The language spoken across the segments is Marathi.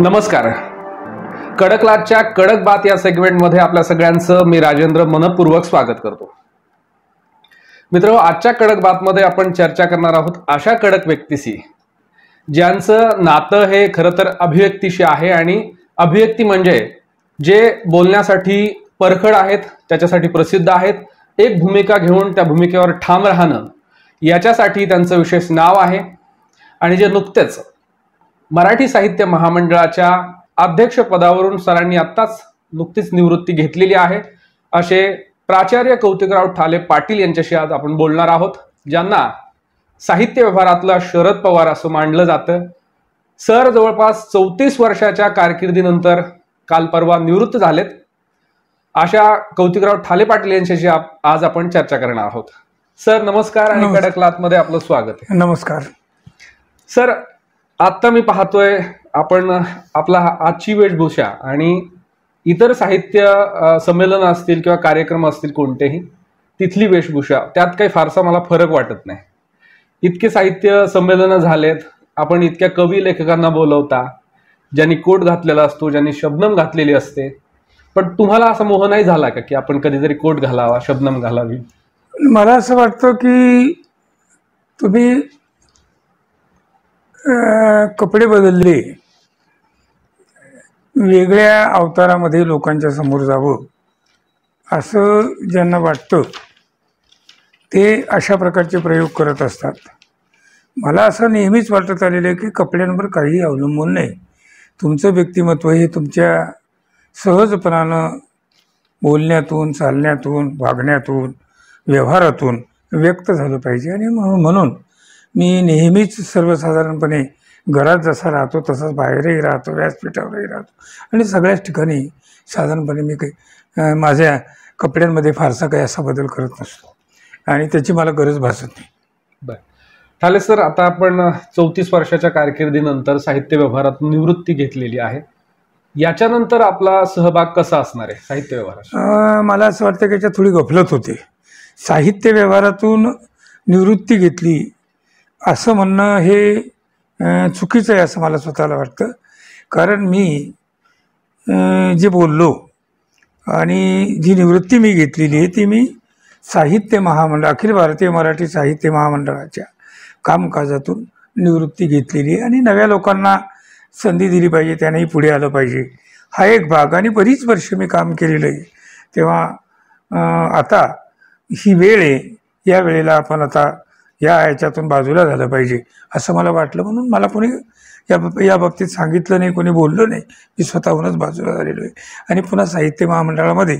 नमस्कार. कडकलाटच्या कडक बात या सेगमेंटमध्ये आपल्या सगळ्यांचं मी राजेंद्र मनपूर्वक स्वागत करतो. मित्र, आजच्या कडक बातमध्ये आपण चर्चा करणार आहोत अशा कडक व्यक्तीशी ज्यांचं नातं हे खरं तर अभिव्यक्तीशी आहे, आणि अभिव्यक्ती म्हणजे जे बोलण्यासाठी परखड आहेत, त्याच्यासाठी प्रसिद्ध आहेत, एक भूमिका घेऊन त्या भूमिकेवर ठाम राहणं याच्यासाठी त्यांचं विशेष नाव आहे, आणि जे नुकतेच मराठी साहित्य महामंडळाच्या अध्यक्षपदावरून सरांनी आत्ताच नुकतीच निवृत्ती घेतलेली आहे असे प्राचार्य कौतिकराव ठाले पाटील यांच्याशी आज आपण बोलणार आहोत, ज्यांना साहित्य व्यवहारातला शरद पवार असं मानलं जातं. सर जवळपास 34 वर्षाच्या कारकिर्दीनंतर काल परवा निवृत्त झालेत. अशा कौतिकराव ठाले पाटील यांच्याशी आज आपण चर्चा करणार आहोत. सर नमस्कार आणि कडकलाटमध्ये आपलं स्वागत आहे. नमस्कार सर. आता मी पाहतोय आपण आपला आजची वेशभूषा आणि इतर साहित्य संमेलन असतील किंवा कार्यक्रम असतील कोणतेही, तिथली वेशभूषा त्यात काही फारसा मला फरक वाटत नाही. इतके साहित्य संमेलन झालेत, आपण इतक्या कवी लेखकांना बोलवता, ज्यांनी कोट घातलेला असतो, ज्यांनी शबनम घातलेली असते, पण तुम्हाला असा मोह नाही झाला का की आपण कधीतरी कोट घालावा, शबनम घालावी? मला असं वाटतं की तुम्ही कपडे बदलले, वेगळ्या अवतारामध्ये लोकांच्या समोर जावं असं ज्यांना वाटतं ते अशा प्रकारचे प्रयोग करत असतात. मला असं नेहमीच वाटत आलेलं आहे की कपड्यांवर काही अवलंबून नाही. तुमचं व्यक्तिमत्व हे तुमच्या सहजपणानं बोलण्यातून, चालण्यातून, वागण्यातून, व्यवहारातून व्यक्त झालं पाहिजे. आणि म्हणून मी नेहमीच सर्वसाधारणपणे घरात जसा राहतो तसाच बाहेरही राहतो, व्यासपीठावरही राहतो, आणि सगळ्याच ठिकाणी साधारणपणे मी काही माझ्या कपड्यांमध्ये फारसा काही असा बदल करत नसतो, आणि त्याची मला गरज भासत नाही. बरं ठाले सर, आता आपण 34 वर्षाच्या कारकिर्दीनंतर साहित्य व्यवहारात निवृत्ती घेतलेली आहे. याच्यानंतर आपला सहभाग कसा असणार आहे साहित्य व्यवहारात? मला असं वाटतं की याच्यात थोडी गफलत होते. साहित्य व्यवहारातून निवृत्ती घेतली असं म्हणणं हे चुकीचं आहे असं मला स्वतःला वाटतं. कारण मी जे बोललो आणि जी निवृत्ती मी घेतलेली आहे ती मी साहित्य महामंडळ, अखिल भारतीय मराठी साहित्य महामंडळाच्या कामकाजातून निवृत्ती घेतलेली आहे, आणि नव्या लोकांना संधी दिली पाहिजे, त्यानेही पुढे आलं पाहिजे, हा एक भाग. आणि बरीच वर्ष मी काम केलेलं आहे, तेव्हा आता ही वेळ आहे, या वेळेला आपण आता याच्यातून बाजूला झालं पाहिजे असं मला वाटलं. म्हणून मला कोणी या बाबतीत सांगितलं नाही, कोणी बोललं नाही, मी स्वतःहूनच बाजूला झालेलो आहे. आणि पुन्हा साहित्य महामंडळामध्ये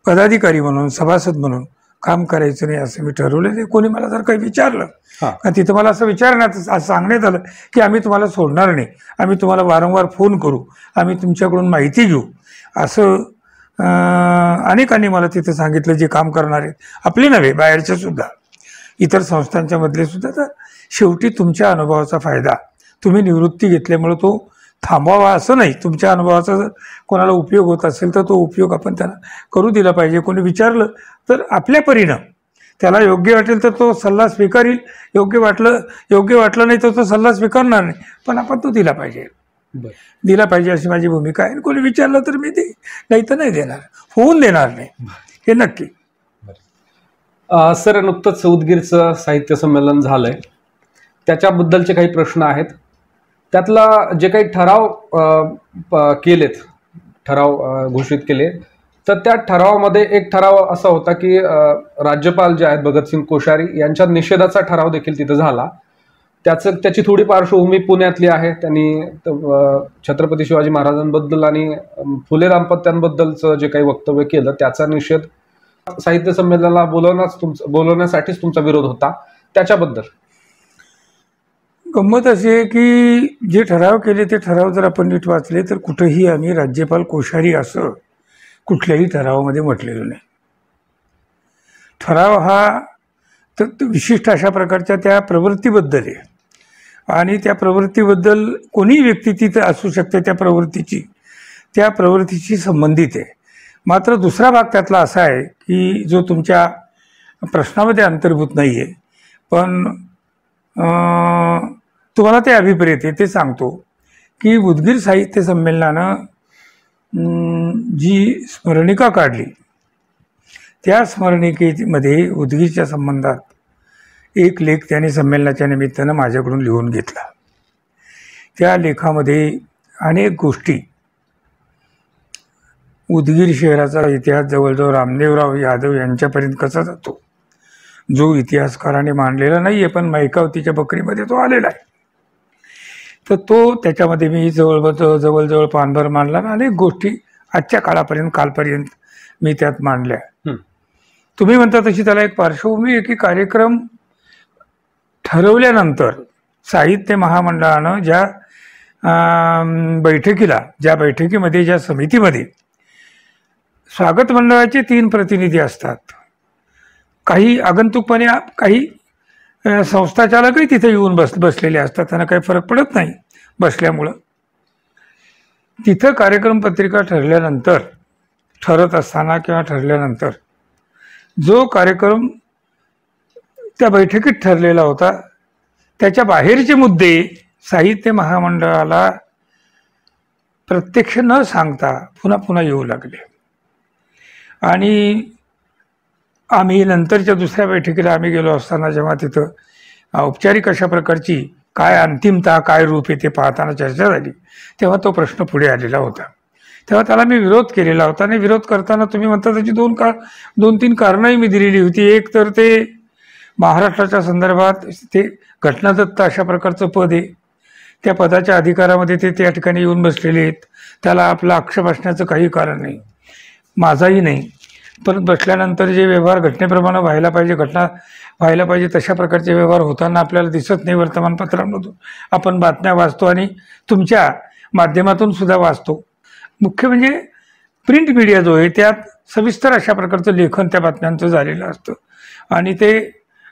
पदाधिकारी म्हणून, सभासद म्हणून काम करायचं नाही असं मी ठरवलं आहे. कोणी मला जर काही विचारलं, तिथं मला असं विचारण्यात सांगण्यात आलं की आम्ही तुम्हाला सोडणार नाही, आम्ही तुम्हाला वारंवार फोन करू, आम्ही तुमच्याकडून माहिती घेऊ, असं अनेकांनी मला तिथं सांगितलं. जे काम करणार आहेत, आपले नव्हे, बाहेरचे सुद्धा, इतर संस्थांच्या मधले सुद्धा. तर शेवटी तुमच्या अनुभवाचा फायदा, तुम्ही निवृत्ती घेतल्यामुळे तो थांबवावा असं नाही. तुमच्या अनुभवाचा जर कोणाला उपयोग होत असेल तर तो उपयोग आपण त्याला करू दिला पाहिजे. कोणी विचारलं तर आपल्या परीनं त्याला योग्य वाटेल तर तो सल्ला स्वीकारेल, योग्य वाटलं नाही तर तो सल्ला स्वीकारणार नाही, पण आपण तो दिला पाहिजे, दिला पाहिजे अशी माझी भूमिका आहे. कोणी विचारलं तर मी दे, नाही तर नाही देणार, होऊन देणार नाही, हे नक्की. सर, नुकतंच उदगीरचं साहित्य संमेलन झालंय, त्याच्याबद्दलचे काही प्रश्न आहेत. त्यातला जे काही ठराव घोषित केले, तर त्या ठरावामध्ये एक ठराव असा होता की राज्यपाल जे आहेत भगतसिंग कोश्यारी यांच्या निषेधाचा ठराव देखील तिथं झाला. त्याची थोडी पार्श्वभूमी पुण्यातली आहे. त्यांनी छत्रपती शिवाजी महाराजांबद्दल आणि फुले दाम्पत्यांबद्दलचं जे काही वक्तव्य केलं त्याचा निषेध साहित्य संमेलनाला बोलवण्यासाठीच तुमचा विरोध होता. त्याच्याबद्दल गंमत अशी आहे की जे ठराव केले ते ठराव जर आपण नीट वाचले तर कुठेही आम्ही राज्यपाल कोश्यारी असं कुठल्याही ठरावामध्ये म्हटलेलं नाही. ठराव हा तर विशिष्ट अशा प्रकारच्या त्या प्रवृत्तीबद्दल आहे, आणि त्या प्रवृत्तीबद्दल कोणी व्यक्ती तिथं असू शकते, त्या प्रवृत्तीची संबंधित आहे. मात्र दुसरा भाग त्यातला असा आहे की जो तुमच्या प्रश्नामध्ये अंतर्भूत नाही आहे, पण तुम्हाला ते अभिप्रेत आहे ते सांगतो. की उदगीर साहित्य संमेलनानं जी स्मरणिका काढली त्या स्मरणिकेमध्ये उदगीरच्या संबंधात एक लेख त्यांनी संमेलनाच्या निमित्तानं माझ्याकडून लिहून घेतला. त्या लेखामध्ये अनेक गोष्टी, उदगीर शहराचा इतिहास जवळजवळ रामदेवराव यादव यांच्यापर्यंत कसा जातो, जो इतिहासकाराने मांडलेला नाही आहे, पण मैकावतीच्या बकरीमध्ये तो आलेला आहे. तर तो त्याच्यामध्ये मी जवळजवळ पानभर मांडला. अनेक गोष्टी आजच्या कालपर्यंत मी त्यात मांडल्या. तुम्ही म्हणता तशी त्याला एक पार्श्वभूमी आहे की कार्यक्रम ठरवल्यानंतर साहित्य महामंडळानं ज्या बैठकीमध्ये ज्या समितीमध्ये स्वागत मंडळाचे 3 प्रतिनिधी असतात, काही आगंतुकपणे काही संस्थाचालकही तिथे येऊन बसलेले असतात, त्यांना काही फरक पडत नाही बसल्यामुळं. तिथं कार्यक्रम पत्रिका ठरत असताना किंवा ठरल्यानंतर जो कार्यक्रम त्या बैठकीत ठरलेला होता त्याच्या बाहेरचे मुद्दे साहित्य महामंडळाला प्रत्यक्ष न सांगता पुन्हा येऊ लागले. आणि आम्ही नंतरच्या दुसऱ्या बैठकीला आम्ही गेलो असताना जेव्हा तिथं औपचारिक अशा प्रकारची काय अंतिमता काय रूप आहे ते पाहताना चर्चा झाली, तेव्हा तो प्रश्न पुढे आलेला होता. तेव्हा त्याला मी विरोध केलेला होता. आणि विरोध करताना तुम्ही म्हणता त्याची 2-3 कारणंही मी दिलेली होती. एक तर ते महाराष्ट्राच्या संदर्भात ते घटनादत्त अशा प्रकारचं पद आहे, त्या पदाच्या अधिकारामध्ये ते त्या ठिकाणी येऊन बसलेले आहेत, त्याला आपला आक्षेप असण्याचं काही कारण नाही, माझाही नाही. पण बसल्यानंतर जे व्यवहार घटनेप्रमाणे व्हायला पाहिजे तशा प्रकारचे व्यवहार होताना आपल्याला दिसत नाही. वर्तमानपत्रांमधून आपण बातम्या वाचतो आणि तुमच्या माध्यमातून सुद्धा वाचतो. मुख्य म्हणजे प्रिंट मीडिया जो आहे त्यात सविस्तर अशा प्रकारचं लेखन त्या बातम्यांचं झालेलं असतं. आणि ते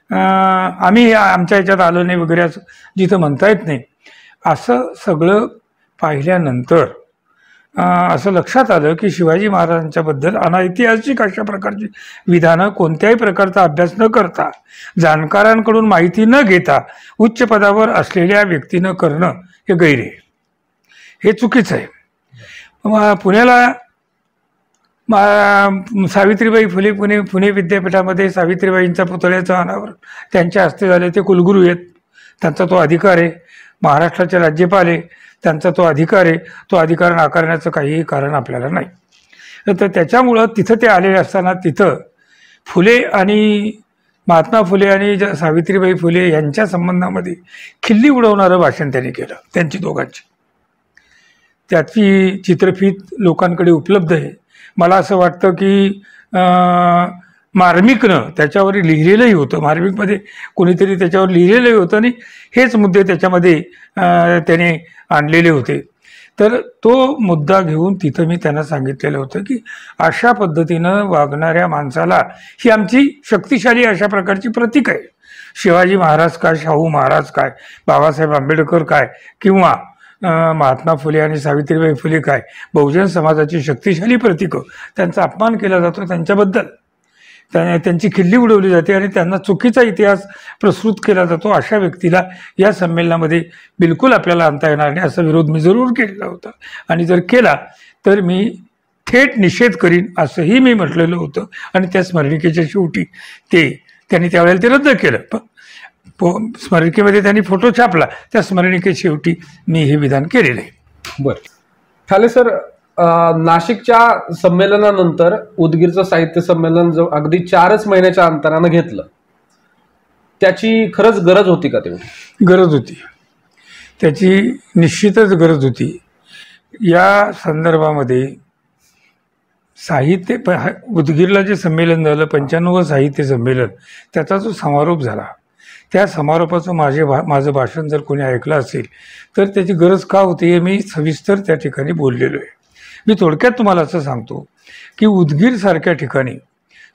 आम्ही आमच्या ह्याच्यात आलो नाही वगैरे असं जिथं म्हणता येत नाही. असं सगळं पाहिल्यानंतर असं लक्षात आलं की शिवाजी महाराजांच्याबद्दल अनैतिहासिक अशा प्रकारची विधानं कोणत्याही प्रकारचा अभ्यास न करता, जाणकारांकडून माहिती न घेता उच्च पदावर असलेल्या व्यक्तीनं करणं हे गैर आहे, हे चुकीचं आहे. पुण्याला सावित्रीबाई फुले पुणे विद्यापीठामध्ये सावित्रीबाईंच्या पुतळ्याचं अनावरण त्यांच्या हस्ते झाले. ते कुलगुरू आहेत, त्यांचा तो अधिकार आहे. महाराष्ट्राचे राज्यपाल आहे, त्यांचा तो अधिकार आहे. तो अधिकार नाकारण्याचं काहीही कारण आपल्याला नाही. तर त्याच्यामुळं तिथं ते आलेले असताना तिथं फुले आणि महात्मा फुले आणि सावित्रीबाई फुले यांच्या संबंधामध्ये खिल्ली उडवणारं भाषण त्यांनी केलं, त्यांची दोघांची. त्याची चित्रफीत लोकांकडे उपलब्ध आहे. मला असं वाटतं की मार्मिकनं त्याच्यावर लिहिलेलंही होतं, मार्मिकमध्ये कोणीतरी त्याच्यावर लिहिलेलंही होतं आणि हेच मुद्दे त्याच्यामध्ये त्याने आणलेले होते. तर तो मुद्दा घेऊन तिथं मी त्यांना सांगितलेलं होतं की अशा पद्धतीनं वागणाऱ्या माणसाला ही आमची शक्तिशाली अशा प्रकारची प्रतीक आहे. शिवाजी महाराज काय, शाहू महाराज काय, बाबासाहेब आंबेडकर काय, किंवा महात्मा फुले आणि सावित्रीबाई फुले काय, बहुजन समाजाची शक्तिशाली प्रतीकं, त्यांचा अपमान केला जातो, त्यांच्याबद्दल त्यांची खिल्ली उडवली जाते आणि त्यांना चुकीचा इतिहास प्रस्तुत केला जातो. अशा व्यक्तीला या संमेलनामध्ये बिलकुल आपल्याला आणता येणार नाही, असा विरोध मी जरूर केलेला होता. आणि जर केला तर मी थेट निषेध करीन असंही मी म्हटलेलं होतं. आणि त्या स्मरणिकेच्या शेवटी त्यांनी त्यावेळेला ते रद्द केलं. पण स्मरणिकेमध्ये त्यांनी फोटो छापला, त्या स्मरणिकेच्या शेवटी मी हे विधान केलेलं आहे. बरं, ठाले सर, नाशिकच्या संमेलनानंतर उदगीरचं साहित्य संमेलन जो अगदी 4च महिन्याच्या अंतरानं घेतलं, त्याची खरंच गरज होती का? तेवढी गरज होती, त्याची निश्चितच गरज होती. या संदर्भामध्ये साहित्य उदगीरला जे संमेलन झालं 95वं साहित्य संमेलन, त्याचा जो समारोप झाला, त्या समारोपाचं माझं भाषण जर कोणी ऐकलं असेल तर त्याची गरज का होती हे मी सविस्तर त्या ठिकाणी बोललेलो आहे. मी थोडक्यात तुम्हाला असं सांगतो की उदगीरसारख्या ठिकाणी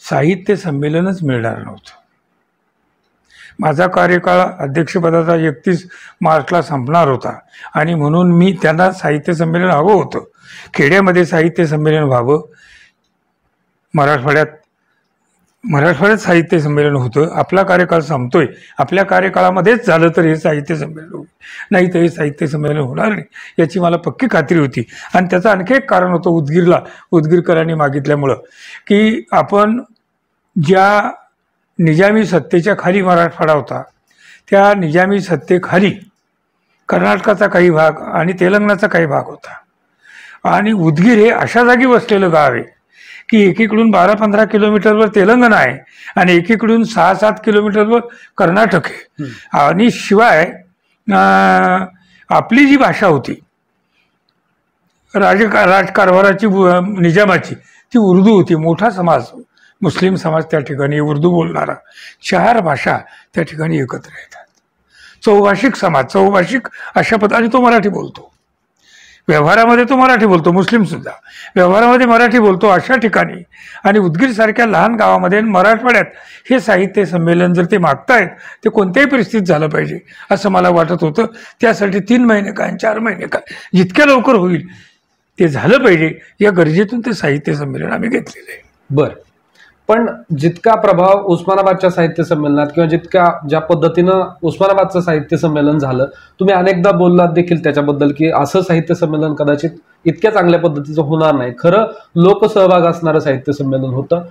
साहित्य संमेलनच मिळणार नव्हतं. माझा कार्यकाळ अध्यक्षपदाचा 31 मार्चला संपणार होता आणि म्हणून मी त्यांना साहित्य संमेलन हवं होतं. खेड्यामध्ये साहित्य संमेलन व्हावं, मराठवाड्यात मराठवाड्यात साहित्य संमेलन होतं. आपला कार्यकाळ संपतोय, आपल्या कार्यकाळामध्येच झालं तर हे साहित्य संमेलन होईल, नाही तर हे साहित्य संमेलन होणार नाही याची मला पक्की खात्री होती. आणि त्याचं आणखी एक कारण होतं उदगीरकरांनी मागितल्यामुळं, की आपण ज्या निजामी सत्तेच्या खाली मराठवाडा होता, त्या निजामी सत्तेखाली कर्नाटकाचा काही भाग आणि तेलंगणाचा काही भाग होता. आणि उदगीर हे अशा जागी वसलेलं गाव आहे की एकीकडून 12-15 किलोमीटरवर तेलंगणा आहे आणि एकीकडून 6-7 किलोमीटरवर कर्नाटक आहे. आणि शिवाय आपली जी भाषा होती राजकारभाराची निजामाची, ती उर्दू होती. मोठा समाज, मुस्लिम समाज त्या ठिकाणी, उर्दू बोलणारा, 4 भाषा त्या ठिकाणी एकत्र येतात. चौभाषिक समाज, चौभाषिक अशा पद्धतीने तो मराठी बोलतो, व्यवहारामध्ये तो मराठी बोलतो, मुस्लिम सुद्धा व्यवहारामध्ये मराठी बोलतो अशा ठिकाणी. आणि उदगीरसारख्या लहान गावामध्ये मराठवाड्यात हे साहित्य संमेलन जर ते मागतायत, ते कोणत्याही परिस्थितीत झालं पाहिजे असं मला वाटत होतं. त्यासाठी 3 महिने काय 4 महिने काय, जितक्या लवकर होईल ते झालं पाहिजे या गरजेतून ते साहित्य संमेलन आम्ही घेतलेलं आहे. बरं, पण जितका प्रभाव उस्मानाबादच्या साहित्य संमेलनात किंवा ज्या पद्धतीनं उस्मानाबादचं साहित्य संमेलन झालं, तुम्ही अनेकदा बोललात देखील त्याच्याबद्दल की असं साहित्य संमेलन कदाचित इतक्या चांगल्या पद्धतीचं होणार नाही. खरं लोकसहभाग असणारं साहित्य संमेलन होतं.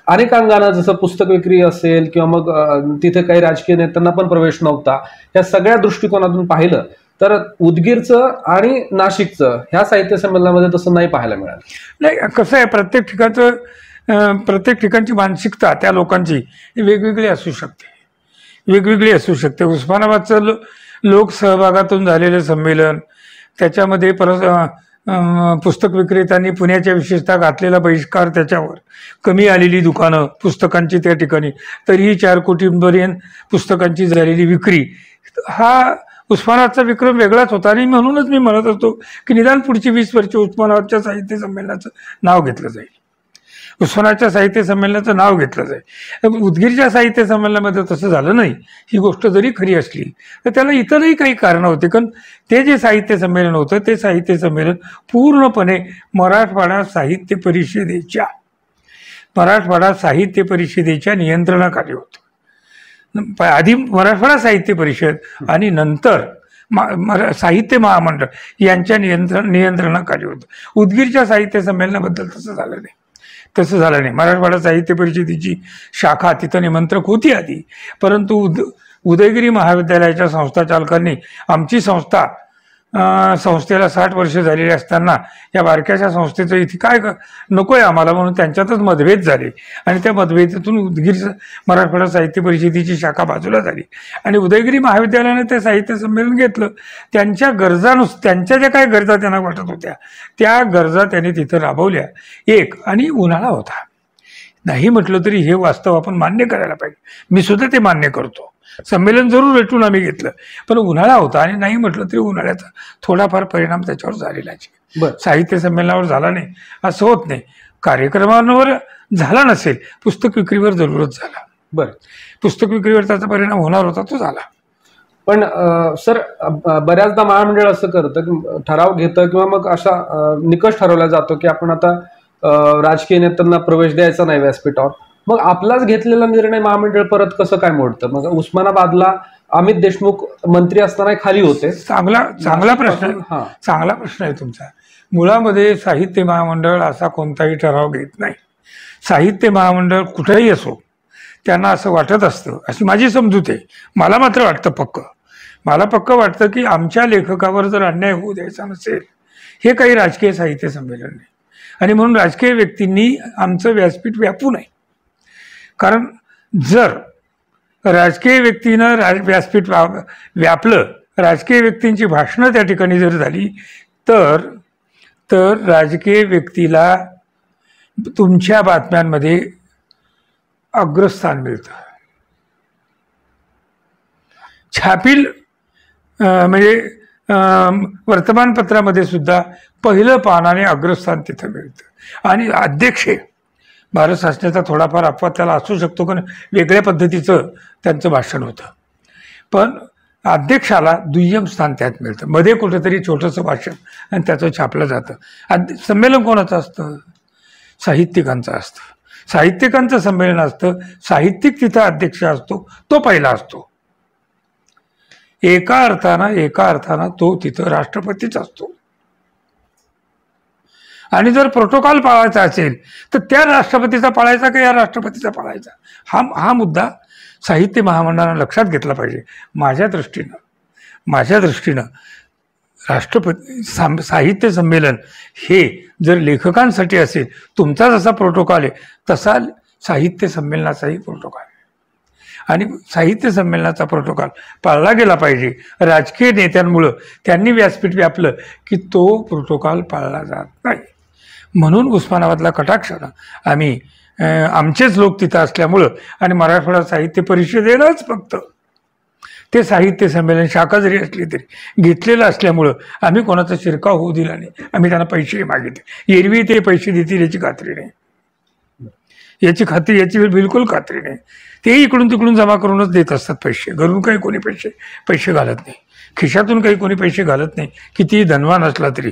अनेक अंगानं, जसं पुस्तक विक्री असेल किंवा मग तिथे काही राजकीय नेत्यांना पण प्रवेश नव्हता, या सगळ्या दृष्टिकोनातून पाहिलं तर उदगीरचं आणि नाशिकचं ह्या साहित्य संमेलनामध्ये तसं नाही पाहायला मिळालं. नाही, कसं आहे, प्रत्येक ठिकाणची मानसिकता त्या लोकांची वेगवेगळी असू शकते. उस्मानाबादचं लोकसहभागातून झालेलं संमेलन, त्याच्यामध्ये पुस्तक विक्रेत्यांनी पुण्याच्या विशेषतः घातलेला बहिष्कार, त्याच्यावर कमी आलेली दुकानं पुस्तकांची त्या ठिकाणी, तरीही 4 कोटींपर्यंत पुस्तकांची झालेली विक्री, हा उस्मानाबादचा विक्रम वेगळाच होता. आणि म्हणूनच मी म्हणत असतो की निदान पुढची 20 वर्ष उस्मानाबादच्या साहित्य संमेलनाचं नाव घेतलं जाईल, उस्मानाबादच्या साहित्य संमेलनाचं नाव घेतलं जाईल. उदगीरच्या साहित्य संमेलनामध्ये तसं झालं नाही. ही गोष्ट जरी खरी असली तर त्याला इतरही काही कारणं होती. कारण ते जे साहित्य संमेलन होतं, ते साहित्य संमेलन पूर्णपणे मराठवाडा साहित्य परिषदेच्या नियंत्रणाखाली होतं. आधी मराठवाडा साहित्य परिषद आणि नंतर साहित्य महामंडळ यांच्या नियंत्रणाखाली होतं. उदगीरच्या साहित्य संमेलनाबद्दल तसं झालं नाही. मराठवाडा साहित्य परिषदेची शाखा तिथं निमंत्रक होती आधी, परंतु उदयगिरी महाविद्यालयाच्या संस्थाचालकांनी आमची संस्थेला 60 वर्ष झालेली असताना या बारक्याच्या संस्थेचं इथे काय नकोय आम्हाला म्हणून त्यांच्यातच मतभेद झाले. आणि त्या मतभेदातून उदगीर मराठवाडा साहित्य परिषदेची शाखा बाजूला झाली आणि उदयगिरी महाविद्यालयाने ते साहित्य संमेलन घेतलं. त्यांच्या ज्या काही गरजा त्यांना वाटत होत्या, त्या गरजा त्यांनी तिथं राबवल्या. आणि उन्हाळा होता, नाही म्हटलं तरी हे वास्तव आपण मान्य करायला पाहिजे. मी सुद्धा ते मान्य करतो. संमेलन जरूर रेटून आम्ही घेतलं, पण उन्हाळा होता आणि नाही म्हटलं तरी उन्हाळ्याचा थोडाफार परिणाम त्याच्यावर झालेला आहे. साहित्य संमेलनावर झाला नाही असं होत नाही, कार्यक्रमांवर झाला नसेल, पुस्तक विक्रीवर जरूरच झाला. बरं, पुस्तक विक्रीवर त्याचा परिणाम होणार होता, तो झाला. पण सर, बऱ्याचदा महामंडळ असं करतं की ठराव घेतं किंवा मग असा निकष ठरवला जातो की आपण आता राजकीय नेत्यांना प्रवेश द्यायचा नाही व्यासपीठावर. मग आपलाच घेतलेला निर्णय महामंडळ परत कसं काय मोडतं? मग उस्मानाबादला अमित देशमुख मंत्री असताना खाली होते. चांगला प्रश्न आहे तुमचा. मुळामध्ये साहित्य महामंडळ असा कोणताही ठराव घेत नाही. साहित्य महामंडळ कुठेही असो, त्यांना असं वाटत असतं, अशी माझी समजूत आहे. मला मात्र पक्क वाटतं की आमच्या लेखकावर जर अन्याय होऊ द्यायचा नसेल, हे काही राजकीय साहित्य संमेलन नाही. आणि म्हणून राजकीय व्यक्तींनी आमचं व्यासपीठ व्यापू नये. कारण जर राजकीय व्यक्तीनं व्यासपीठ व्यापलं, राजकीय व्यक्तींची भाषणं त्या ठिकाणी जर झाली, तर राजकीय व्यक्तीला तुमच्या बातम्यांमध्ये अग्रस्थान मिळतं. छापील म्हणजे वर्तमानपत्रामध्ये सुद्धा पहिलं पानाने अग्रस्थान तिथं मिळतं. आणि अध्यक्ष भारत शासनाचा थोडाफार अपवाद त्याला असू शकतो, कारण वेगळ्या पद्धतीचं त्यांचं भाषण होतं, पण अध्यक्षाला दुय्यम स्थान त्यात मिळतं. मध्ये कुठेतरी छोटंसं भाषण आणि त्याचं छापलं जातं. संमेलन कोणाचं असतं? साहित्यिकांचं असतं. साहित्यिकांचं संमेलन असतं, साहित्यिक तिथं अध्यक्ष असतो, तो पहिला असतो. एका अर्थानं तो तिथं राष्ट्रपतीच असतो. आणि जर प्रोटोकॉल पाळायचा असेल तर त्या राष्ट्रपतीचा पाळायचा का या राष्ट्रपतीचा पाळायचा, हा मुद्दा साहित्य महामंडळानं लक्षात घेतला पाहिजे. माझ्या दृष्टीनं राष्ट्रपती साहित्य संमेलन हे जर लेखकांसाठी असेल, तुमचा जसा प्रोटोकॉल आहे तसा साहित्य संमेलनाचाही प्रोटोकॉल आहे. आणि साहित्य संमेलनाचा प्रोटोकॉल पाळला गेला पाहिजे. राजकीय नेत्यांमुळं त्यांनी व्यासपीठ व्यापलं की तो प्रोटोकॉल पाळला जात नाही. म्हणून उस्मानाबादला कटाक्षानं आम्ही आमचेच लोक तिथं असल्यामुळं आणि मराठवाडा साहित्य परिषदेनंच फक्त ते साहित्य संमेलन शाखा जरी असली तरी घेतलेलं असल्यामुळं आम्ही कोणाचा शिरकाव होऊ दिला नाही. आम्ही त्यांना पैसेही मागितले. एरवी ते पैसे देतील याची खात्री नाही, याची बिलकुल खात्री नाही. तेही इकडून तिकडून जमा करूनच देत असतात पैसे. घरून काही कोणी पैसे घालत नाही, खिशातून काही कोणी पैसे घालत नाही. कितीही धनवान असला तरी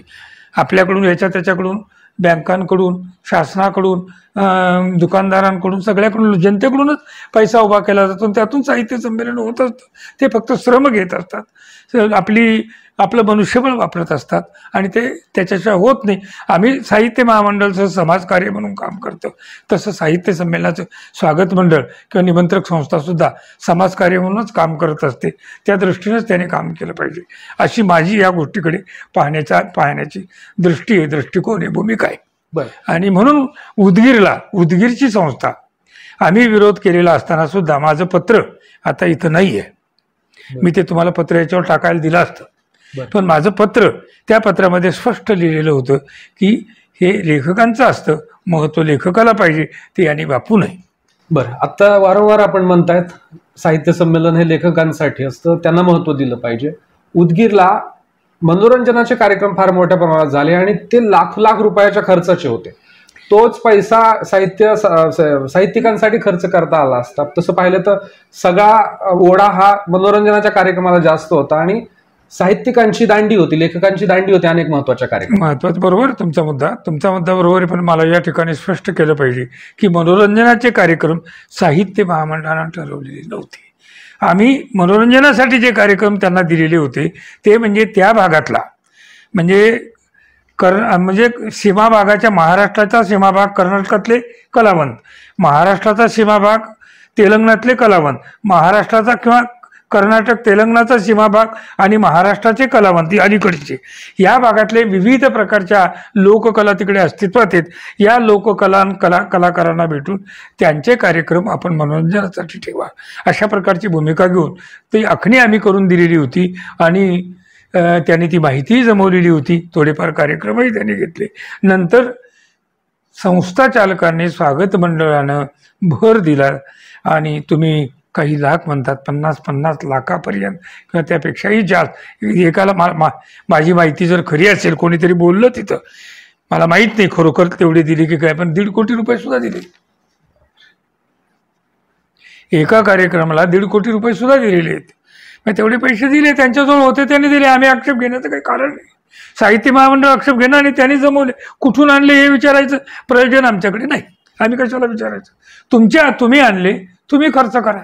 आपल्याकडून त्याच्याकडून बँकांकडून, शासनाकडून, दुकानदारांकडून, सगळ्याकडून, जनतेकडूनच पैसा उभा केला जातो. त्यातून साहित्य संमेलन होत असतं. ते फक्त श्रम घेत असतात, आपलं मनुष्यबळ वापरत असतात आणि ते त्याच्याशिवाय होत नाही. आम्ही साहित्य महामंडळाचं समाजकार्य म्हणून काम करतो, तसं साहित्य संमेलनाचं स्वागत मंडळ किंवा निमंत्रक संस्थासुद्धा समाजकार्य म्हणूनच काम करत असते. त्या दृष्टीनंच त्याने काम केलं पाहिजे, अशी माझी या गोष्टीकडे पाहण्याची दृष्टी आहे, दृष्टिकोन आहे, भूमिका आहे. आणि म्हणून उदगीरची संस्था आम्ही विरोध केलेला असताना सुद्धा माझं पत्र आता इथं नाही आहे. मी ते तुम्हाला पत्र याच्यावर टाकायला दिलं असतं, पण माझं पत्र, त्या पत्रामध्ये स्पष्ट लिहिलेलं होतं की हे लेखकांचं असतं, महत्व लेखकाला पाहिजे, ते यांनी बापू नये. बरं, आता वारंवार आपण म्हणतायत साहित्य संमेलन हे लेखकांसाठी असतं, त्यांना महत्व दिलं पाहिजे. उदगीरला मनोरंजनाचे कार्यक्रम फार मोठ्या प्रमाणात झाले आणि ते लाख रुपयाच्या खर्चाचे होते. तोच पैसा साहित्यिकांसाठी खर्च करता आला असता. तसं पाहिलं तर सगळा ओढा हा मनोरंजनाच्या कार्यक्रमाला जास्त होता आणि साहित्यिकांची दांडी होती, लेखकांची दांडी होती अनेक महत्वाच्या कार्यक्रम. महत्वाचं, बरोबर तुमचा मुद्दा बरोबर आहे. पण मला या ठिकाणी स्पष्ट केलं पाहिजे की मनोरंजनाचे कार्यक्रम साहित्य महामंडळानं ठरवलेले नव्हते. आम्ही मनोरंजनासाठी जे कार्यक्रम त्यांना दिलेले होते ते म्हणजे त्या भागातला म्हणजे सीमाभागाच्या, महाराष्ट्राचा सीमाभाग कर्नाटकातले कलावंत, महाराष्ट्राचा सीमाभाग तेलंगणातले कलावंत, महाराष्ट्राचा किंवा कर्नाटक तेलंगणाचा सीमाभाग आणि महाराष्ट्राचे कलावंत अलीकडचे, या भागातले विविध प्रकारच्या लोककला तिकडे अस्तित्वात आहेत. या कलाकारांना भेटून त्यांचे कार्यक्रम आपण मनोरंजनासाठी ठेवा, अशा प्रकारची भूमिका घेऊन ती आखणी आम्ही करून दिलेली होती. आणि त्यांनी ती माहितीही जमवलेली होती. थोडेफार कार्यक्रमही त्यांनी घेतले. नंतर संस्था चालकांनी, स्वागत मंडळानं भर दिला आणि तुम्ही काही लाख म्हणतात, 50 लाखापर्यंत किंवा त्यापेक्षाही जास्त एकाला. माझी माहिती जर खरी असेल, कोणीतरी बोललं तिथं, मला माहीत नाही खरोखर तेवढे दिले की काय, पण 1.5 कोटी रुपये सुद्धा दिले. एका कार्यक्रमाला 1.5 कोटी रुपये सुद्धा दिलेले आहेत. मग तेवढे पैसे दिले, त्यांच्याजवळ होते त्यांनी दिले. आम्ही आक्षेप घेण्याचं काही कारण नाही. साहित्य महामंडळ आक्षेप घेणं आणि त्यांनी जमवले, कुठून आणले हे विचारायचं प्रयोजन आमच्याकडे नाही. आम्ही कशाला विचारायचं? तुम्ही आणले, तुम्ही खर्च करा.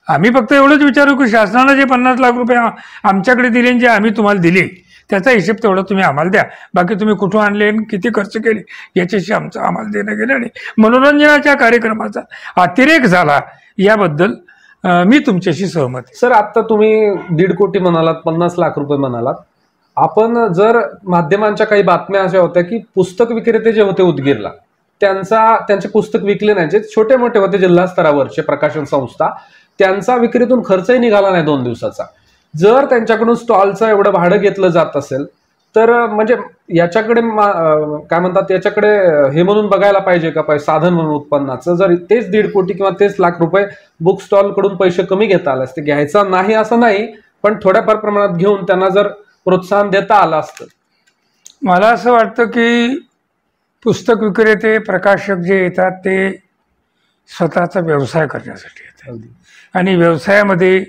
आम्ही फक्त एवढंच विचारू की शासनानं जे 50 लाख रुपये आमच्याकडे दिले, जे आम्ही तुम्हाला दिले, त्याचा हिशेब तेवढा तुम्ही आम्हाला द्या. बाकी तुम्ही कुठून आणले, किती खर्च केले, याच्याशी आम्हाला देणं गेलं नाही. मनोरंजनाच्या कार्यक्रमाचा अतिरेक झाला याबद्दल मी तुमच्याशी सहमत आहे. सर, आता तुम्ही 1.5 कोटी म्हणालात, 50 लाख रुपये म्हणालात. आपण जर माध्यमांच्या काही बातम्या अशा होत्या की पुस्तक विक्रेते जे होते उदगीरला, त्यांचे पुस्तक विकले नाही, जे छोटे मोठे होते जिल्हा स्तरावरचे प्रकाशन संस्था, त्यांचा विक्रीतून खर्चही निघाला नाही 2 दिवसाचा. जर त्यांच्याकडून स्टॉलचं एवढं भाडं घेतलं जात असेल तर म्हणजे याच्याकडे काय म्हणतात, याच्याकडे हे म्हणून बघायला पाहिजे का, साधन म्हणून उत्पन्नाचं. जर तेच 1.5 कोटी किंवा तेच लाख रुपये बुक स्टॉल कडून पैसे कमी घेता आले असते, घ्यायचा नाही असं नाही, पण थोड्याफार प्रमाणात घेऊन त्यांना जर प्रोत्साहन देता आलं असतं. मला असं वाटतं की पुस्तक विक्रेते, प्रकाशक जे येतात ते स्वतःचा व्यवसाय करण्यासाठी येतात. आणि व्यवसायामध्ये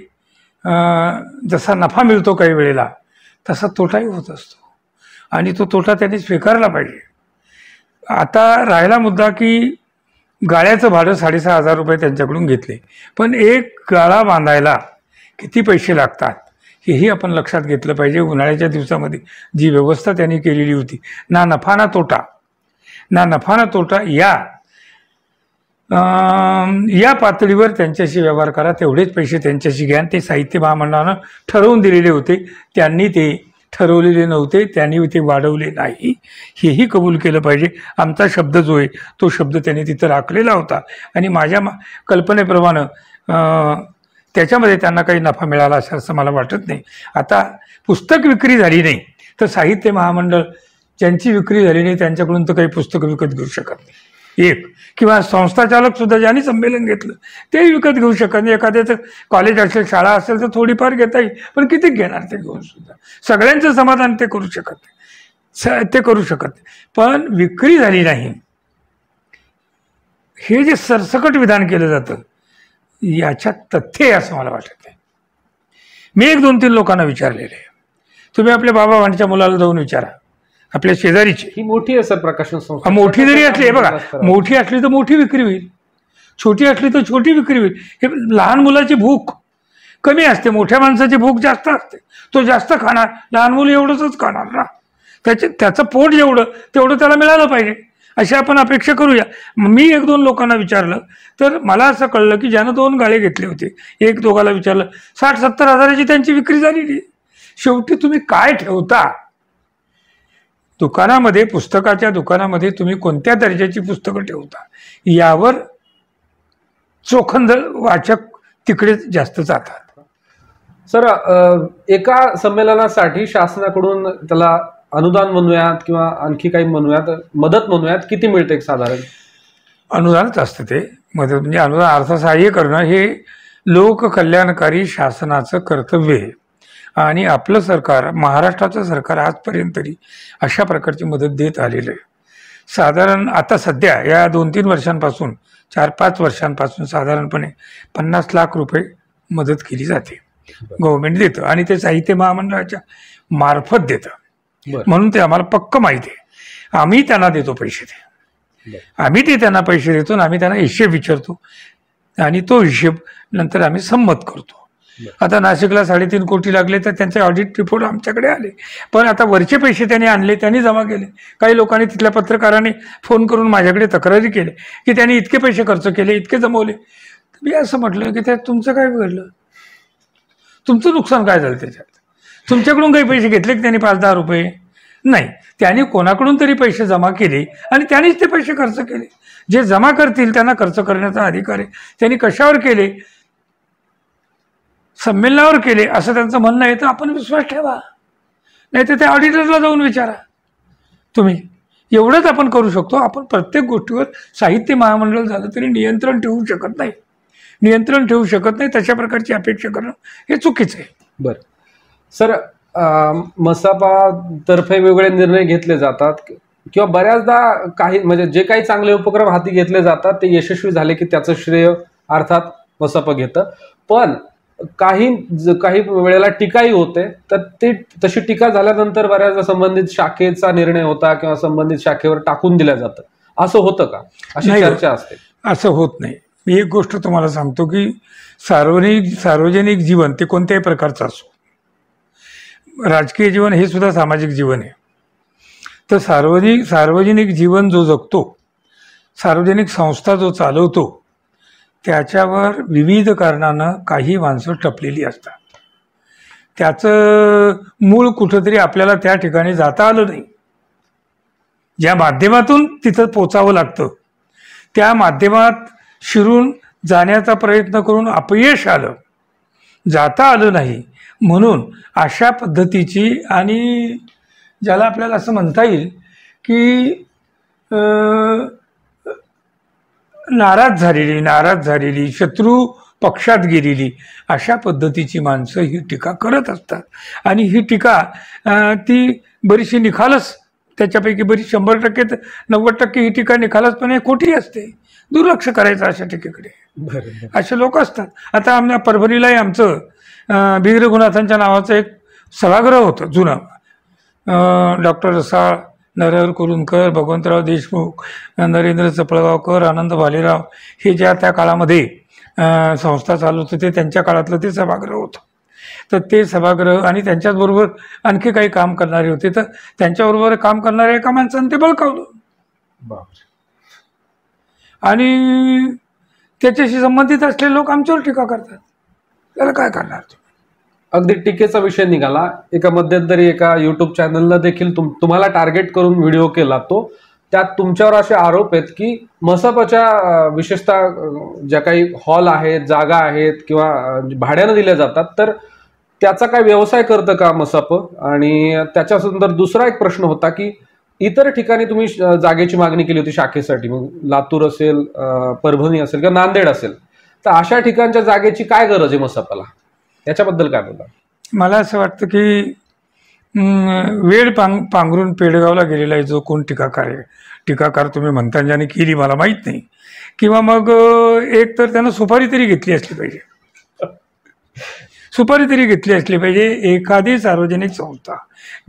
जसा नफा मिळतो काही वेळेला, तसा तोटाही होत असतो. आणि तो तोटा त्यांनी स्वीकारला पाहिजे. आता राहिला मुद्दा की गाळ्याचं भाडं 6,500 रुपये त्यांच्याकडून घेतले, पण एक गाळा बांधायला किती पैसे लागतात हेही आपण लक्षात घेतलं पाहिजे. उन्हाळ्याच्या दिवसामध्ये जी व्यवस्था त्यांनी केलेली होती, ना नफा ना तोटा, ना नफा ना तोटा, या पातळीवर त्यांच्याशी व्यवहार करा, तेवढेच पैसे त्यांच्याशी घ्या. ते साहित्य महामंडळानं ठरवून दिलेले होते, त्यांनी ते ठरवलेले नव्हते, त्यांनी ते वाढवले नाही, हेही कबूल केलं पाहिजे. आमचा शब्द जो आहे तो शब्द त्यांनी तिथं राखलेला होता आणि माझ्या कल्पनेप्रमाणे त्याच्यामध्ये त्यांना काही नफा मिळाला असं मला वाटत नाही. आता पुस्तक विक्री झाली नाही तर साहित्य महामंडळ ज्यांची विक्री झाली नाही त्यांच्याकडून तर काही पुस्तकं विकत घेऊ शकत नाही, एक, किंवा संस्थाचालक सुद्धा ज्यांनी संमेलन घेतलं तेही विकत घेऊ शकत नाही. एखाद्याचं कॉलेज असेल, शाळा असेल तर थोडीफार घेता येईल, पण किती घेणार ते घेऊन सुद्धा? सगळ्यांचं समाधान ते करू शकत नाही, ते करू शकत नाही. पण विक्री झाली नाही हे जे सरसकट विधान केलं जातं याच्यात तथ्य आहे असं मला वाटत आहे. मी 1-2-3 लोकांना विचारलेले आहे, तुम्ही आपल्या बाबावांच्या मुलाला जाऊन विचारा, आपल्या शेजारीचे. ही मोठी आहे सर प्रकाशन संस्था, मोठी जरी असली, बघा, मोठी असली तर मोठी विक्री होईल, छोटी असली तर छोटी विक्री होईल. हे लहान मुलाची भूक कमी असते, मोठ्या माणसाची भूक जास्त असते, तो जास्त खाणार, लहान मुलं एवढंच खाणार ना, त्याचं पोट जेवढं तेवढं त्याला मिळालं पाहिजे अशी आपण अपेक्षा करूया. मी 1-2 लोकांना विचारलं तर मला असं कळलं की ज्यानं 2 गाळे घेतले होते, 1-2 विचारलं, 60-70 हजाराची त्यांची विक्री झालेली. शेवटी तुम्ही काय ठेवता दुकानामध्ये, पुस्तकाच्या दुकानामध्ये तुम्ही कोणत्या दर्जाची पुस्तकं ठेवता यावर चोखंद वाचक तिकडे जास्त जातात. सर, एका संमेलनासाठी शासनाकडून त्याला अनुदान म्हणूयात किंवा आणखी काही म्हणूयात, मदत म्हणूयात, किती मिळते एक साधारण? अनुदानच असतं ते. मदत म्हणजे अनुदान, अर्थसहाय्य करणं हे लोककल्याणकारी शासनाचं कर्तव्य आहे आणि आपलं सरकार, महाराष्ट्राचं सरकार आजपर्यंत तरी अशा प्रकारची मदत देत आलेलं आहे. साधारण आता सध्या या 2-3 वर्षांपासून, 4-5 वर्षांपासून साधारणपणे 50 लाख रुपये मदत केली जाते, गव्हर्नमेंट देतं आणि ते साहित्य महामंडळाच्या मार्फत देतं. म्हणून ते आम्हाला पक्क माहिती आहे. आम्ही त्यांना देतो पैसे, आम्ही त्यांना पैसे देतो आणि आम्ही त्यांना हिशेब विचारतो आणि तो हिशेब नंतर आम्ही संमत करतो. आता नाशिकला 3.5 कोटी लागले तर त्यांचे ऑडिट रिपोर्ट आमच्याकडे आले, पण आता वरचे पैसे त्यांनी आणले, त्यांनी जमा केले. काही लोकांनी, तिथल्या पत्रकारांनी फोन करून माझ्याकडे तक्रारी केली की त्यांनी इतके पैसे खर्च केले, इतके जमवले. मी असं म्हटलं की त्यात तुमचं काय बिघडलं, तुमचं नुकसान काय झालं त्याच्यात? तुमच्याकडून काही पैसे घेतले की त्यांनी 5-10 रुपये? नाही, त्यांनी कोणाकडून तरी पैसे जमा केले आणि त्यांनीच ते पैसे खर्च केले. जे जमा करतील त्यांना खर्च करण्याचा अधिकार आहे. त्यांनी कशावर केले? संमेलनावर केले असं त्यांचं म्हणणं आहे, तर आपण विश्वास ठेवा, नाही तर त्या ऑडिटरला जाऊन विचारा. तुम्ही एवढंच आपण करू शकतो. आपण प्रत्येक गोष्टीवर साहित्य महामंडळ झालं तरी नियंत्रण ठेवू शकत नाही, तशा प्रकारची अपेक्षा करणं हे चुकीचं आहे. बरं सर, मसापा तर्फे वेगवेगळे निर्णय घेतले जातात किंवा बऱ्याचदा काही, म्हणजे जे काही चांगले उपक्रम हाती घेतले जातात ते यशस्वी झाले की त्याचं श्रेय अर्थात मसापा घेतं, पण काही वेळेला टीकाही होते, तर ते तशी टीका झाल्यानंतर बऱ्याचदा संबंधित शाखेचा निर्णय होता किंवा संबंधित शाखेवर टाकून दिल्या जातं. असं होतं का? अशी चर्चा असते. असं होत नाही. मी एक गोष्ट तुम्हाला सांगतो की सार्वजनिक जीवन ते कोणत्याही प्रकारचं असो, राजकीय जीवन हे सुद्धा सामाजिक जीवन आहे, तर सार्वजनिक जीवन जो जगतो, सार्वजनिक संस्था जो चालवतो, त्याच्यावर विविध कारणानं काही माणसं टपलेली असतात. त्याचं मूळ कुठंतरी आपल्याला त्या ठिकाणी जाता आलं नाही, ज्या माध्यमातून तिथं पोचावं लागतं त्या माध्यमात शिरून जाण्याचा प्रयत्न करून अपयश आलं, जाता आलं नाही, म्हणून अशा पद्धतीची आणि ज्याला आपल्याला असं म्हणता येईल की नाराज झालेली, शत्रू पक्षात गेलेली अशा पद्धतीची माणसं ही टीका करत असतात. आणि ही टीका ती बरीचशी निखालस, त्याच्यापैकी बरीच 100% ते 90% ही टीका निखालसपणे खोटी असते. दुर्लक्ष करायचं अशा टीकेकडे, असे लोक असतात. आता आमच्या परभणीलाही आमचं वीर रघुनाथांच्या नावाचं एक सभागृह होतं जुनं, डॉक्टर रसाळ नरहर कुरुंदकर, भगवंतराव देशमुख, नरेंद्र चपळगावकर, आनंद भालेराव हे ज्या त्या काळामध्ये संस्था चालवत होते त्यांच्या काळातलं ते सभागृह होतं. तर ते सभागृह आणि त्यांच्याचबरोबर आणखी काही काम करणारे होते, तर त्यांच्याबरोबर काम करणाऱ्या एका माणसानं ते बळकावलं आणि त्याच्याशी संबंधित असलेले लोक आमच्यावर टीका करतात. त्याला काय करणार? अगदी टीकेचा विषय निघाला. एका मध्यंतरी एका युट्यूब चॅनलला देखील तुम्हाला टार्गेट करून व्हिडिओ केला, तो त्यात तुमच्यावर असे आरोप आहेत की मसापच्या विशेषतः ज्या काही हॉल आहेत, जागा आहेत किंवा भाड्यानं दिल्या जातात, तर त्याचा काय व्यवसाय करतं का मसाप? आणि त्याच्यानंतर दुसरा एक प्रश्न होता की इतर ठिकाणी तुम्ही जागेची मागणी केली होती शाखेसाठी, मग लातूर असेल, परभणी असेल किंवा नांदेड असेल, तर अशा ठिकाणच्या जागेची काय गरज आहे मसापाला? याच्याबद्दल काय बोला? मला असं वाटतं की वेळ पांघरून पेडगावला गेलेला आहे जो कोण टीकाकार तुम्ही म्हणता ज्याने केली मला माहीत नाही, किंवा मग एक तर त्यानं सुपारी तरी घेतली असली पाहिजे. एखादी सार्वजनिक संस्था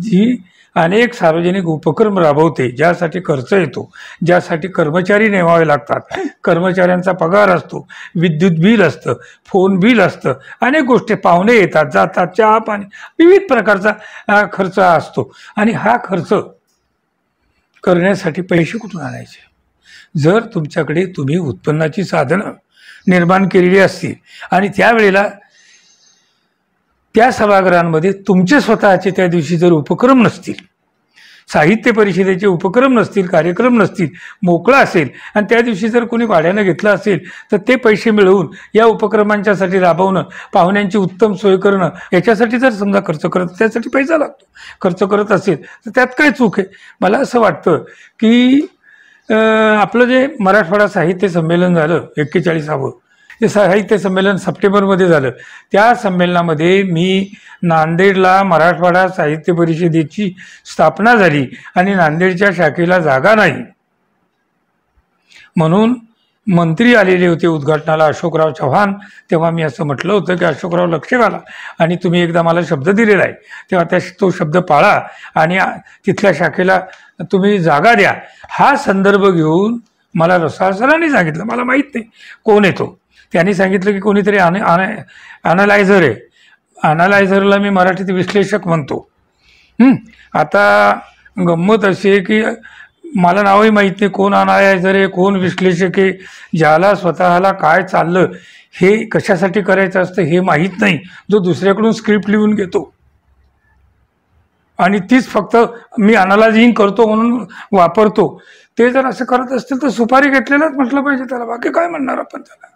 जी अनेक सार्वजनिक उपक्रम राबवते, ज्यासाठी खर्च येतो, ज्यासाठी कर्मचारी नेमावे लागतात, कर्मचाऱ्यांचा पगार असतो, विद्युत बिल असतं, फोन बिल असतं, अनेक गोष्टी, पाहुणे येतात जातात, चहा पाणी, विविध प्रकारचा खर्च असतो. आणि हा खर्च करण्यासाठी पैसे कुठून आणायचे? जर तुमच्याकडे तुम्ही उत्पन्नाची साधनं निर्माण केलेली असतील आणि त्यावेळेला त्या सभागृहांमध्ये तुमचे स्वतःचे त्या दिवशी जर उपक्रम नसतील, साहित्य परिषदेचे उपक्रम नसतील, कार्यक्रम नसतील, मोकळा असेल आणि त्या दिवशी जर कोणी भाड्यानं घेतलं असेल, तर ते पैसे मिळवून या उपक्रमांच्यासाठी राबवणं, पाहुण्यांची उत्तम सोय करणं, याच्यासाठी जर समजा खर्च त्यासाठी पैसा लागतो, खर्च करत असेल तर त्यात काय चूक आहे? मला असं वाटतं की आपलं जे मराठवाडा साहित्य संमेलन झालं 41वं, ते साहित्य संमेलन सप्टेंबरमध्ये झालं. त्या संमेलनामध्ये मी नांदेडला मराठवाडा साहित्य परिषदेची स्थापना झाली आणि नांदेडच्या शाखेला जागा नाही म्हणून मंत्री आलेले होते उद्घाटनाला, अशोकराव चव्हाण. तेव्हा मी असं म्हटलं होतं की अशोकराव लक्ष घाला आणि तुम्ही एकदा मला शब्द दिलेला आहे, तेव्हा तो शब्द पाळा आणि तिथल्या शाखेला तुम्ही जागा द्या. हा संदर्भ घेऊन मला रसाळ सरांनी सांगितलं, मला माहीत नाही कोण येतो, त्यांनी सांगितलं की कोणीतरी अनालायझर आहे. अनालायझरला मी मराठीत विश्लेषक म्हणतो. आता गंमत अशी आहे की मला नावही माहीत नाही कोण अनालायझर आहे, कोण विश्लेषक आहे. ज्याला स्वतःला काय चाललं हे कशासाठी करायचं असतं हे माहीत नाही, जो दुसऱ्याकडून स्क्रिप्ट लिहून घेतो आणि तीच फक्त मी अनालायझिंग करतो म्हणून वापरतो, ते जर असं करत असतील तर सुपारी घेतलेलाच म्हटलं पाहिजे त्याला, बाकी काय म्हणणार आपण त्याला.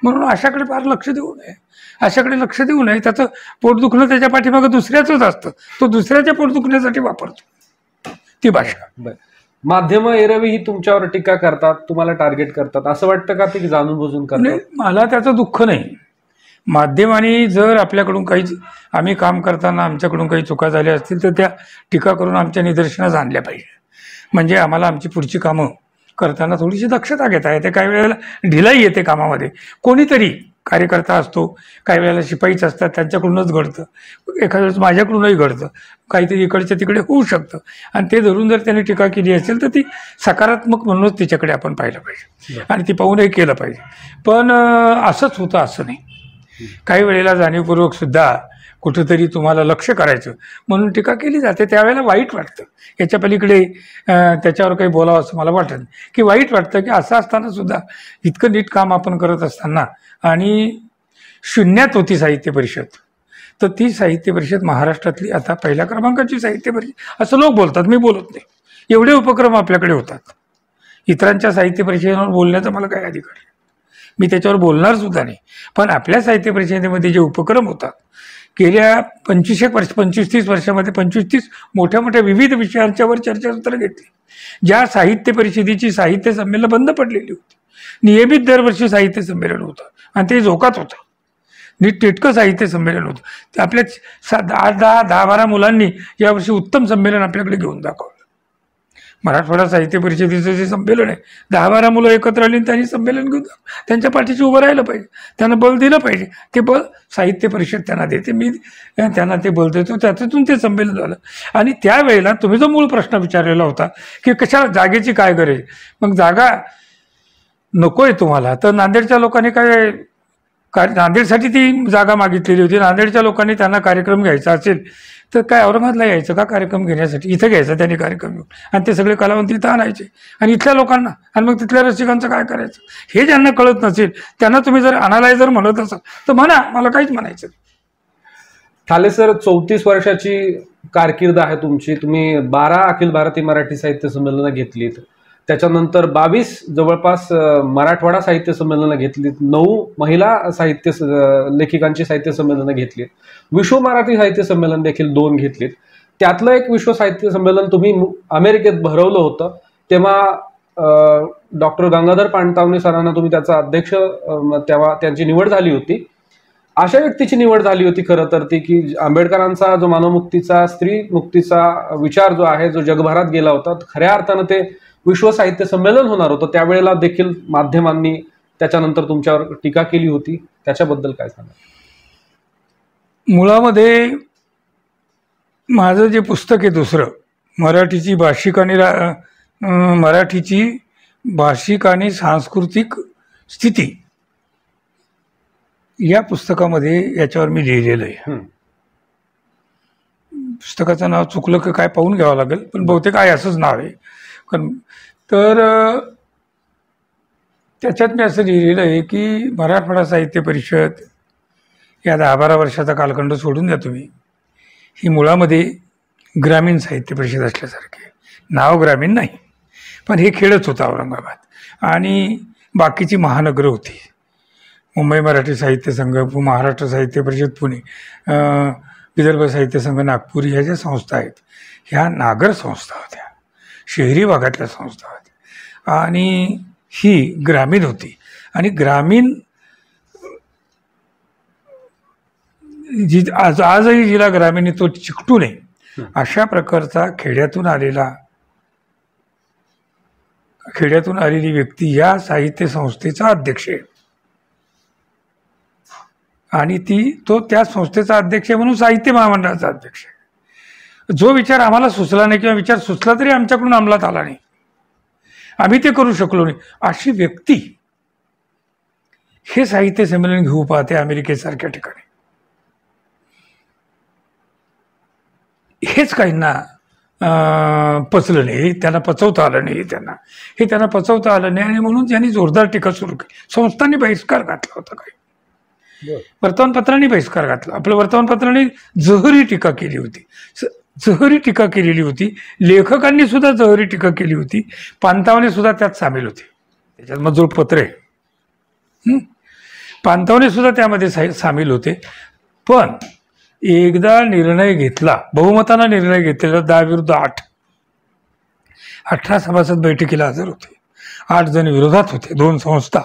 म्हणून अशाकडे फार लक्ष देऊ नये, त्याचं पोट दुखणं त्याच्या पाठीमागं दुसऱ्याचंच असतं, तो दुसऱ्याच्या पोट दुखण्यासाठी वापरतो ती भाषा. माध्यमं एरवी ही तुमच्यावर टीका करतात, तुम्हाला टार्गेट करतात, असं वाटतं का ते जाणून बुजून करतात? मला त्याचं दुःख नाही. माध्यमांनी जर आपल्याकडून काही, आम्ही काम करताना आमच्याकडून काही चुका झाल्या असतील तर त्या टीका करून आमच्या निदर्शनास आणल्या पाहिजे, म्हणजे आम्हाला आमची पुढची कामं करताना थोडीशी दक्षता घेता येते. काही वेळेला ढिलाई येते कामामध्ये, कोणीतरी कार्यकर्ता असतो, काही वेळेला शिपाईच असतात, त्यांच्याकडूनच घडतं, एखाद्या वेळेस माझ्याकडूनही घडतं, काहीतरी इकडच्या तिकडे होऊ शकतं आणि ते धरून जर त्यांनी टीका केली असेल तर ती सकारात्मक म्हणूनच तिच्याकडे आपण पाहिलं पाहिजे आणि ती पाहूनही केलं पाहिजे. पण असंच होतं असं नाही, काही वेळेला जाणीवपूर्वक सुद्धा कुठंतरी तुम्हाला लक्ष करायचं म्हणून टीका केली जाते, त्यावेळेला वाईट वाटतं. याच्या पलीकडे त्याच्यावर काही बोलावं असं मला वाटत नाही, की वाईट वाटतं की असं असताना सुद्धा इतकं नीट काम आपण करत असताना आणि शून्यात होती साहित्य परिषद, तर ती साहित्य परिषद महाराष्ट्रातली आता पहिल्या क्रमांकाची साहित्य परिषद असं लोक बोलतात, मी बोलत नाही. एवढे उपक्रम आपल्याकडे होतात, इतरांच्या साहित्य परिषदेवर बोलण्याचा मला काय अधिकार आहे, मी त्याच्यावर बोलणार सुद्धा नाही. पण आपल्या साहित्य परिषदेमध्ये जे उपक्रम होतात गेल्या 25-30 वर्षामध्ये 25-30 मोठ्या मोठ्या विविध विषयांच्यावर चर्चासत्र घेतली. ज्या साहित्य परिषदेची साहित्य संमेलन बंद पडलेली होती, नियमित दरवर्षी साहित्य संमेलन होतं आणि ते जोकात होतं, नीटनेटकं साहित्य संमेलन होतं. ते आपल्या 10-12 मुलांनी यावर्षी उत्तम संमेलन आपल्याकडे घेऊन दाखवलं. मराठवाडा साहित्य परिषदेचं जे संमेलन आहे, 10-12 मुलं एकत्र आली आणि त्यांनी संमेलन घेऊन त्यांच्या पाठीशी उभं राहिलं पाहिजे, त्यांना बळ दिलं पाहिजे. ते बळ साहित्य परिषद त्यांना देते, मी त्यांना ते बळ देतो. त्यातून ते संमेलन झालं. आणि त्यावेळेला तुम्ही जो मूळ प्रश्न विचारलेला होता की कशा जागेची काय गरज, मग जागा नकोय तुम्हाला, तर नांदेडच्या लोकांनी नांदेडसाठी ती जागा मागितलेली होती. नांदेडच्या लोकांनी त्यांना कार्यक्रम घ्यायचा असेल तर काय औरंगाबादला यायचं का कार्यक्रम घेण्यासाठी? इथं घ्यायचा त्यांनी कार्यक्रम घेऊन, आणि ते सगळे कलावंत इथं आणायचे आणि इथल्या लोकांना, आणि मग तिथल्या रसिकांचं काय करायचं हे ज्यांना कळत नसेल त्यांना तुम्ही जर आणायला जर म्हणत असाल तर म्हणा, मला काहीच म्हणायचं. ठाले सर, 34 वर्षाची कारकीर्द आहे तुमची. तुम्ही 12 अखिल भारतीय मराठी साहित्य संमेलनं घेतलीत, त्याच्यानंतर 22 जवळपास मराठवाडा साहित्य संमेलनं घेतलीत, 9 महिला साहित्य लेखिकांची साहित्य संमेलनं घेतलीत, विश्व मराठी साहित्य संमेलन देखील 2 घेतलीत. त्यातलं एक विश्व साहित्य संमेलन तुम्ही अमेरिकेत भरवलं होतं, तेव्हा डॉक्टर गंगाधर पाणतावणे सरांना तुम्ही त्याचा अध्यक्ष, तेव्हा त्यांची निवड झाली होती. अशा व्यक्तीची निवड झाली होती खरं तर ती, की आंबेडकरांचा जो मानवमुक्तीचा, स्त्री मुक्तीचा विचार जो आहे, जो जगभरात गेला होता, खऱ्या अर्थानं ते विश्व साहित्य संमेलन होणार होतं. त्यावेळेला देखील माध्यमांनी त्याच्यानंतर तुमच्यावर टीका केली होती, त्याच्याबद्दल काय सांगा? मुळामध्ये माझं जे पुस्तक आहे दुसरं, मराठीची भाषिक आणि सांस्कृतिक स्थिती, या पुस्तकामध्ये याच्यावर मी लिहिलेलं आहे. पुस्तकाचं नाव चुकलं की काय पाहून घ्यावं लागेल, पण बहुतेक आहे असंच नाव आहे. तर त्याच्यात मी असं लिहिलेलं आहे की मराठवाडा साहित्य परिषद या 10-12 वर्षाचा कालखंड सोडून द्या तुम्ही, ही मुळामध्ये ग्रामीण साहित्य परिषद असल्यासारखे, नाव ग्रामीण नाही पण हे खेळच होतं औरंगाबाद, आणि बाकीची महानगरं होती. मुंबई मराठी साहित्य संघ, महाराष्ट्र साहित्य परिषद पुणे, विदर्भ साहित्य संघ नागपूर, ह्या ज्या संस्था आहेत ह्या नागर संस्था होत्या, शहरी भागातल्या संस्था होत्या, आणि ही ग्रामीण होती. आणि ग्रामीण आजही जिला ग्रामीण तो चिकटू नये अशा प्रकारचा खेड्यातून आलेली व्यक्ती या साहित्य संस्थेचा अध्यक्ष आहे, आणि तो त्या संस्थेचा अध्यक्ष म्हणून साहित्य महामंडळाचा अध्यक्ष आहे. जो विचार आम्हाला सुचला नाही किंवा विचार सुचला तरी आमच्याकडून अंमलात आला नाही, आम्ही ते करू शकलो नाही, अशी व्यक्ती हे साहित्य संमेलन घेऊ पाहते अमेरिकेसारख्या ठिकाणी. हेच काहींना पचलं नाही, त्यांना पचवता आलं नाही, त्यांना पचवता आलं नाही, आणि म्हणून त्यांनी जोरदार टीका सुरू केली. संस्थांनी बहिष्कार घातला होता, काही वर्तमानपत्रांनी बहिष्कार घातला. आपल्या वर्तमानपत्रांनी जहरी टीका केली होती, लेखकांनी सुद्धा जहरी टीका केली होती, पाणतावणे सुद्धा त्यात सामील होते. त्याच्यात मजूर पत्र आहे, पाणतावणे सुद्धा त्यामध्ये सामील होते. पण एकदा निर्णय घेतला, बहुमतानं निर्णय घेतलेला, 10-8, 18 सभासद बैठकीला हजर होते, 8 जण विरोधात होते, 2 संस्था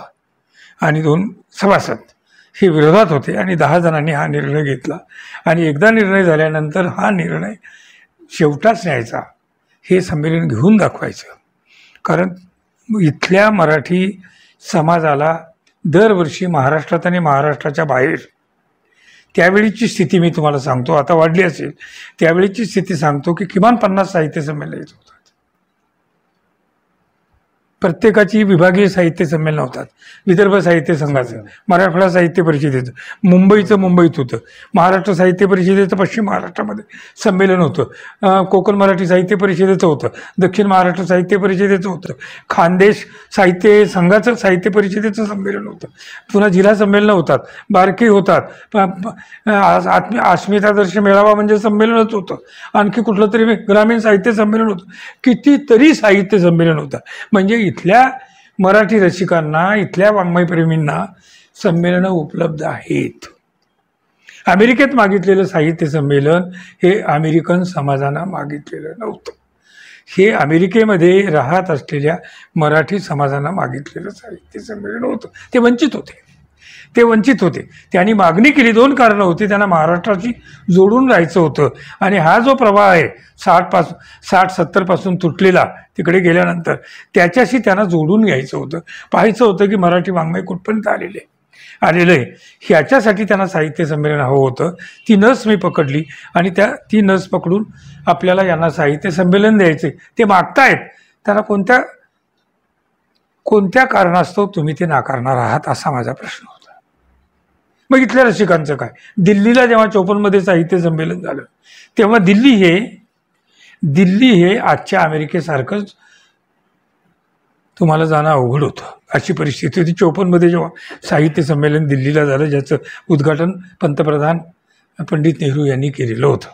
आणि 2 सभासद हे विरोधात होते, आणि 10 जणांनी हा निर्णय घेतला. आणि एकदा निर्णय झाल्यानंतर हा निर्णय शेवटाच न्यायचा, हे संमेलन घेऊन दाखवायचं. कारण इथल्या मराठी समाजाला दरवर्षी महाराष्ट्रात आणि महाराष्ट्राच्या बाहेर, त्यावेळीची स्थिती मी तुम्हाला सांगतो, आता वाढली असेल, त्यावेळीची स्थिती सांगतो की किमान 50 साहित्य संमेलन येत होतात. प्रत्येकाची विभागीय साहित्य संमेलन होतात. विदर्भ साहित्य संघाचं, मराठवाडा साहित्य परिषदेचं, मुंबईत होतं, महाराष्ट्र साहित्य परिषदेचं पश्चिम महाराष्ट्रामध्ये संमेलन होतं, कोकण मराठी साहित्य परिषदेचं होतं, दक्षिण महाराष्ट्र साहित्य परिषदेचं होतं, खानदेश साहित्य संघाचं साहित्य परिषदेचं संमेलन होतं, पुन्हा जिल्हा संमेलनं होतात, बारकी होतात, अस्मितादर्श मेळावा म्हणजे संमेलनच होतं, आणखी कुठलं तरी ग्रामीण साहित्य संमेलन होतं, कितीतरी साहित्य संमेलन होतं. म्हणजे इथल्या मराठी रसिकांना, इथल्या वाङ्मयप्रेमींना संमेलनं उपलब्ध आहेत. अमेरिकेत मागितलेलं साहित्य संमेलन हे अमेरिकन समाजानं मागितलेलं नव्हतं, हे अमेरिकेमध्ये राहत असलेल्या मराठी समाजानं मागितलेलं साहित्य संमेलन होतं. ते वंचित होते. ते वंचित होते. त्यांनी मागणी केली, 2 कारणं होती. त्यांना महाराष्ट्राशी जोडून राहायचं होतं आणि हा जो प्रवाह आहे 60-70 पासून तुटलेला तिकडे गेल्यानंतर त्याच्याशी त्यांना जोडून घ्यायचं होतं. पाहायचं होतं की मराठी वाङ्मय कुठपर्यंत आलेलं आहे. ह्याच्यासाठी त्यांना साहित्य संमेलन हवं होतं. ती नस मी पकडली आणि ती नस पकडून आपल्याला यांना साहित्य संमेलन द्यायचे. ते मागतायत, त्यांना कोणत्या कारणास्तव तुम्ही ते नाकारणार आहात असा माझा प्रश्न होता. मग इथल्या रसिकांचं काय? दिल्लीला जेव्हा 54 मध्ये साहित्य संमेलन झालं तेव्हा दिल्ली हे आजच्या अमेरिकेसारखंच तुम्हाला जाणं अवघड होतं, अशी परिस्थिती होती 54 मध्ये जेव्हा साहित्य संमेलन दिल्लीला झालं, ज्याचं उद्घाटन पंतप्रधान पंडित नेहरू यांनी केलेलं होतं.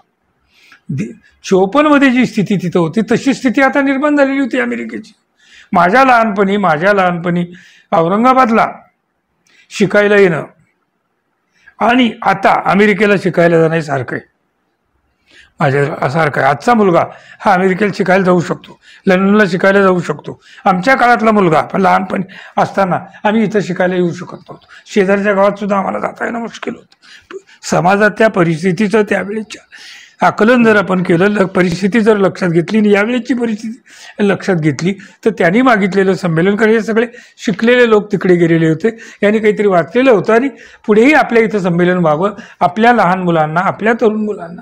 54 मध्ये जी स्थिती तिथं होती तशी स्थिती आता निर्माण झालेली होती अमेरिकेची. माझ्या लहानपणी औरंगाबादला शिकायला येणं आणि आता अमेरिकेला शिकायला जाणं सारखं आहे. माझ्यासारखं आहे. आजचा मुलगा हा अमेरिकेला शिकायला जाऊ शकतो, लंडनला शिकायला जाऊ शकतो. आमच्या काळातला मुलगा पण लहानपणी असताना आम्ही इथं शिकायला येऊ शकत नव्हतो. शेजारच्या गावात सुद्धा आम्हाला जाता येणं मुश्किल होतं. समाजात त्या परिस्थितीचं त्यावेळेच्या आकलन जर आपण केलं, परिस्थिती जर लक्षात घेतली आणि यावेळेची परिस्थिती लक्षात घेतली तर त्यांनी मागितलेलं संमेलन, कारण हे सगळे शिकलेले लोक तिकडे गेलेले होते, यांनी काहीतरी वाचलेलं होतं आणि पुढेही आपल्या इथं संमेलन व्हावं, आपल्या लहान मुलांना, आपल्या तरुण मुलांना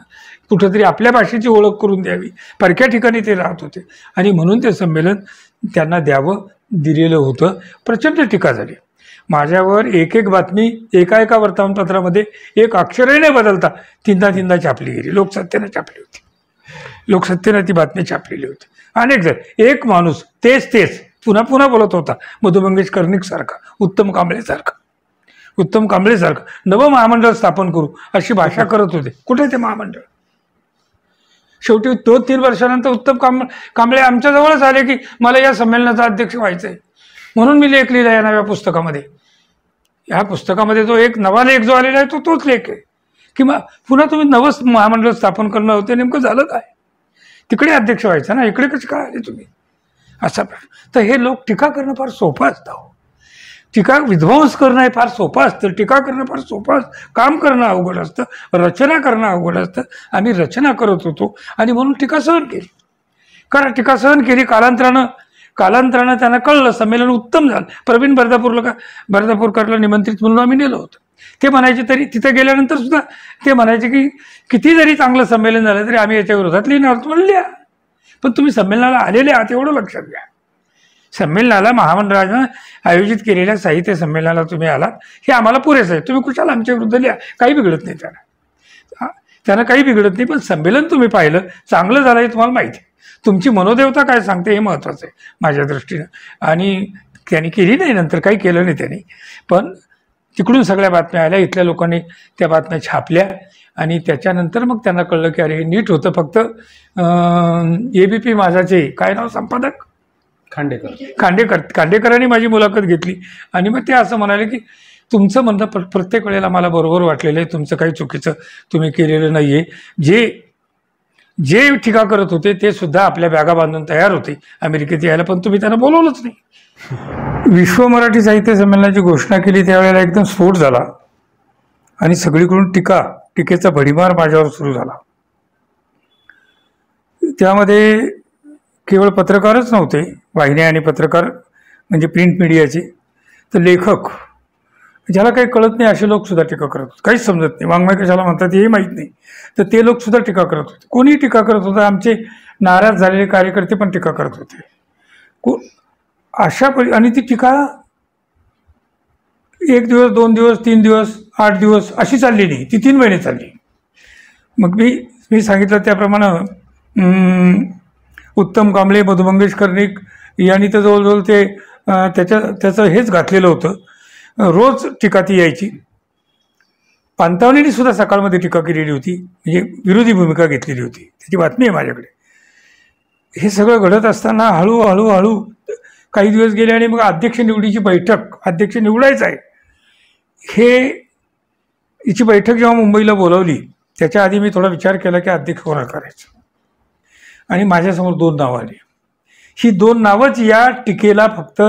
कुठंतरी आपल्या भाषेची ओळख करून द्यावी. परक्या ठिकाणी ते राहत होते आणि म्हणून ते संमेलन त्यांना द्यावं दिलेलं होतं. प्रचंड टीका झाली माझ्यावर. एक बातमी एका वर्तमानपत्रामध्ये एक अक्षरही न बदलता तीनदा छापली गेली. लोकसत्तेनं छापली होती, लोकसत्तेनं ती बातमी छापलेली होती. अनेक जण, एक माणूस तेच पुन्हा बोलत होता, मधु मंगेश कर्णिकसारखा, उत्तम कांबळेसारखं नवं महामंडळ स्थापन करू अशी भाषा करत होते. कुठे ते महामंडळ? शेवटी 2-3 वर्षानंतर उत्तम कांबळे आमच्या जवळच आले की मला या संमेलनाचा अध्यक्ष व्हायचंय, म्हणून मी लेख लिहिला या नव्या पुस्तकामध्ये. या पुस्तकामध्ये जो एक नवा लेख जो आलेला आहे तोच लेख आहे की मग पुन्हा तुम्ही नवं महामंडळ स्थापन करणं होते, नेमकं झालं काय? तिकडे अध्यक्ष व्हायचं ना, इकडे कसं काय आले तुम्ही, असा प्रश्न. तर हे लोक टीका करणं फार सोपं असतं. टीका विध्वंस करणं हे फार सोपं असतं, टीका करणं फार सोपं असतं. काम करणं अवघड असतं, रचना करणं अवघड असतं. आम्ही रचना करत होतो आणि म्हणून टीका सहन केली. कारण टीका सहन केली. कालांतरानं त्यांना कळलं संमेलन उत्तम झालं. प्रवीण बर्दापूरकरला निमंत्रित म्हणून आम्ही नेलं होतं. ते म्हणायचे, तरी तिथे गेल्यानंतर सुद्धा ते म्हणायचे की किती जरी चांगलं संमेलन झालं तरी आम्ही याच्या विरोधात लिहिणार. तुम्हाला लिहा, पण तुम्ही संमेलनाला आलेले आहात एवढं लक्षात घ्या. संमेलनाला, महामंडळानं आयोजित केलेल्या साहित्य संमेलनाला तुम्ही आलात हे आम्हाला पुरेसं आहे. तुम्ही कुशाला आमच्या विरुद्ध लिहा, काही बिघडत नाही त्यांना काही बिघडत नाही. पण संमेलन तुम्ही पाहिलं, चांगलं झालं हे तुम्हाला माहिती आहे. तुमची मनोदेवता काय सांगते हे महत्त्वाचं आहे माझ्या दृष्टीनं. आणि त्यांनी केली नाही, नंतर काही केलं नाही त्यांनी, पण तिकडून सगळ्या बातम्या आल्या, इथल्या लोकांनी त्या बातम्या छापल्या आणि त्याच्यानंतर मग त्यांना कळलं की अरे हे नीट होतं. फक्त ABP माझाचे काय नाव, संपादक खांडेकरांनी माझी मुलाखत घेतली आणि मग ते असं म्हणाले की तुमचं म्हणणं प्रत्येक वेळेला मला बरोबर वाटलेलं आहे, तुमचं काही चुकीचं तुम्ही केलेलं नाही आहे. जे टीका करत होते ते सुद्धा आपल्या बॅगा बांधून तयार होते अमेरिकेत यायला, पण तुम्ही त्यांना बोलवलंच नाही. विश्व मराठी साहित्य संमेलनाची घोषणा केली त्यावेळेला एकदम स्फोट झाला आणि सगळीकडून टीकेचा भडीमार माझ्यावर सुरू झाला. त्यामध्ये केवळ पत्रकारच नव्हते, वाहिन्या आणि पत्रकार म्हणजे प्रिंट मीडियाचे, तर लेखक, ज्याला काही कळत नाही असे लोक सुद्धा टीका करत होते. काहीच समजत नाही, वाङ्मय कशाला म्हणतात हे माहीत नाही, तर ते लोक सुद्धा टीका करत होते. कोणी टीका करत होतं, आमचे नाराज झालेले कार्यकर्ते पण टीका करत होते. आणि ती टीका 1 दिवस, 2 दिवस, 3 दिवस, 8 दिवस अशी चालली नाही, ती 3 महिने चालली. मग मी सांगितलं त्याप्रमाणे उत्तम कांबळे, मधु मंगेश कर्णिक यांनी तर जवळजवळ ते त्याचं हेच घातलेलं होतं. रोज टीका ती यायची. पांतावणीने सुद्धा सकाळमध्ये टीका केलेली होती, म्हणजे विरोधी भूमिका घेतलेली होती, त्याची बातमी आहे माझ्याकडे. हे सगळं घडत असताना हळूहळू काही दिवस गेले आणि मग अध्यक्ष निवडीची बैठक, अध्यक्ष निवडायचं आहे हिची बैठक जेव्हा मुंबईला बोलावली त्याच्या आधी मी थोडा विचार केला की अध्यक्ष कोणाला करायचं, आणि माझ्यासमोर 2 नावं आली. ही 2 नावंच या टीकेला फक्त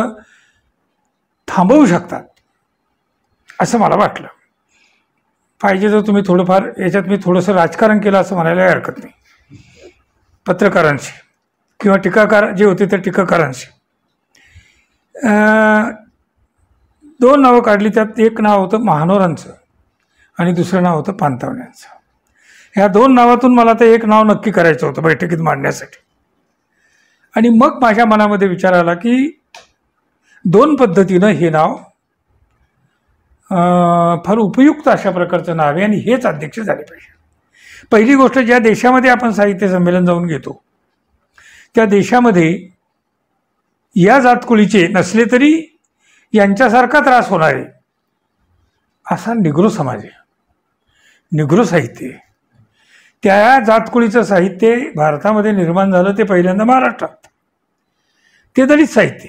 थांबवू शकतात असं मला वाटलं. पाहिजे तर तुम्ही थोडंफार याच्यात मी थोडंसं राजकारण केलं असं म्हणायला हरकत नाही. पत्रकारांशी किंवा टीकाकार जे होते त्या टीकाकारांशी 2 नावं काढली. त्यात एक नाव होतं महानोरांचं आणि दुसरं नाव होतं पानतावण्यांचं. ह्या 2 नावातून मला तर एक नाव नक्की करायचं होतं बैठकीत मांडण्यासाठी. आणि मग माझ्या मनामध्ये विचार आला की 2 पद्धतीनं हे नाव फार उपयुक्त अशा प्रकारचं नाव आहे आणि हेच अध्यक्ष झाले पाहिजे. पहिली गोष्ट, ज्या देशामध्ये आपण साहित्य संमेलन जाऊन घेतो त्या देशामध्ये या जातकुळीचे नसले तरी यांच्यासारखा त्रास होणारे असा निग्रो समाज आहे, निग्रो साहित्य आहे. त्या जातकुळीचं साहित्य भारतामध्ये निर्माण झालं ते पहिल्यांदा महाराष्ट्रात. ते दलित साहित्य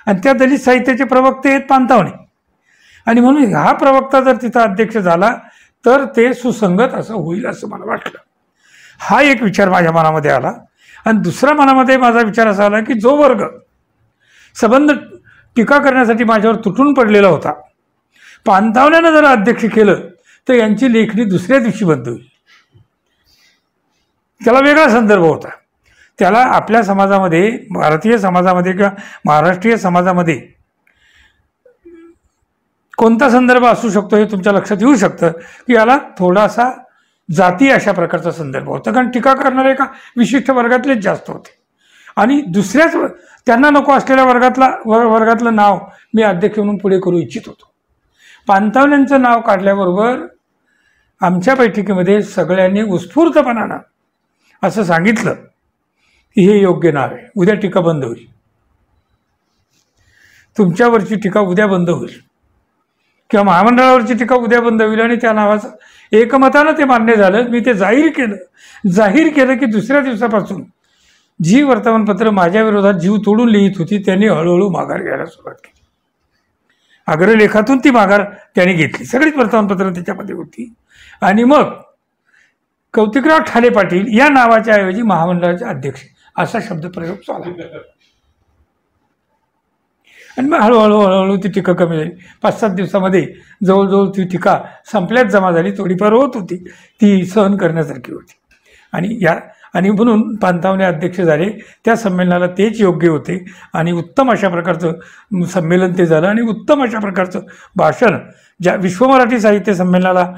आणि त्या दलित साहित्याचे प्रवक्ते आहेत पानतावणे. आणि म्हणून हा प्रवक्ता जर तिथं अध्यक्ष झाला तर ते सुसंगत असं होईल असं मला वाटलं. हा एक विचार माझ्या मनामध्ये आला. आणि दुसरा मनामध्ये माझा विचार असा आला की जो वर्ग संबंध टीका करण्यासाठी माझ्यावर तुटून पडलेला होता, पानतावण्यानं जर अध्यक्ष केलं तर यांची लेखणी दुसऱ्या दिवशी बंद होईल. त्याला वेगळा संदर्भ होता. त्याला आपल्या समाजामध्ये, भारतीय समाजामध्ये किंवा महाराष्ट्रीय समाजामध्ये कोणता संदर्भ असू शकतो हे तुमच्या लक्षात येऊ शकतं की याला थोडासा जाती अशा प्रकारचा संदर्भ होता. कारण टीका करणारे एका विशिष्ट वर्गातलेच जास्त होते आणि दुसऱ्याच त्यांना नको असलेल्या वर्गातलं नाव मी अध्यक्ष म्हणून पुढे करू इच्छित होतो. पानतावण्यांचं नाव काढल्याबरोबर आमच्या बैठकीमध्ये सगळ्यांनी उत्स्फूर्तपणानं असं सांगितलं की हे योग्य नाव आहे. उद्या टीका बंद होईल, तुमच्यावरची टीका उद्या बंद होईल किंवा महामंडळावरची टीका उद्या बंद होईल. आणि त्या नावाचं एकमतानं ते मान्य झालं. मी ते जाहीर केलं की दुसऱ्या दिवसापासून जी वर्तमानपत्र माझ्या विरोधात जीव तोडून लिहित होती त्यांनी हळूहळू माघार घ्यायला सुरुवात केली. अग्रलेखातून ती माघार त्यांनी घेतली. सगळीच वर्तमानपत्र त्याच्यामध्ये होती. आणि मग कौतिकराव ठाले पाटील या नावाच्या ऐवजी महामंडळाचे अध्यक्ष असा शब्दप्रयोग चालला. आणि मग हळूहळू ती टीका कमी झाली. 5-7 दिवसामध्ये जवळजवळ ती टीका संपल्यात जमा झाली. थोडीफार होत होती, ती सहन करण्यासारखी होती. आणि म्हणून पानतावणे अध्यक्ष झाले. त्या संमेलनाला तेच योग्य होते आणि उत्तम अशा प्रकारचं संमेलन ते झालं. आणि उत्तम अशा प्रकारचं भाषण, ज्या विश्व मराठी साहित्य संमेलनाला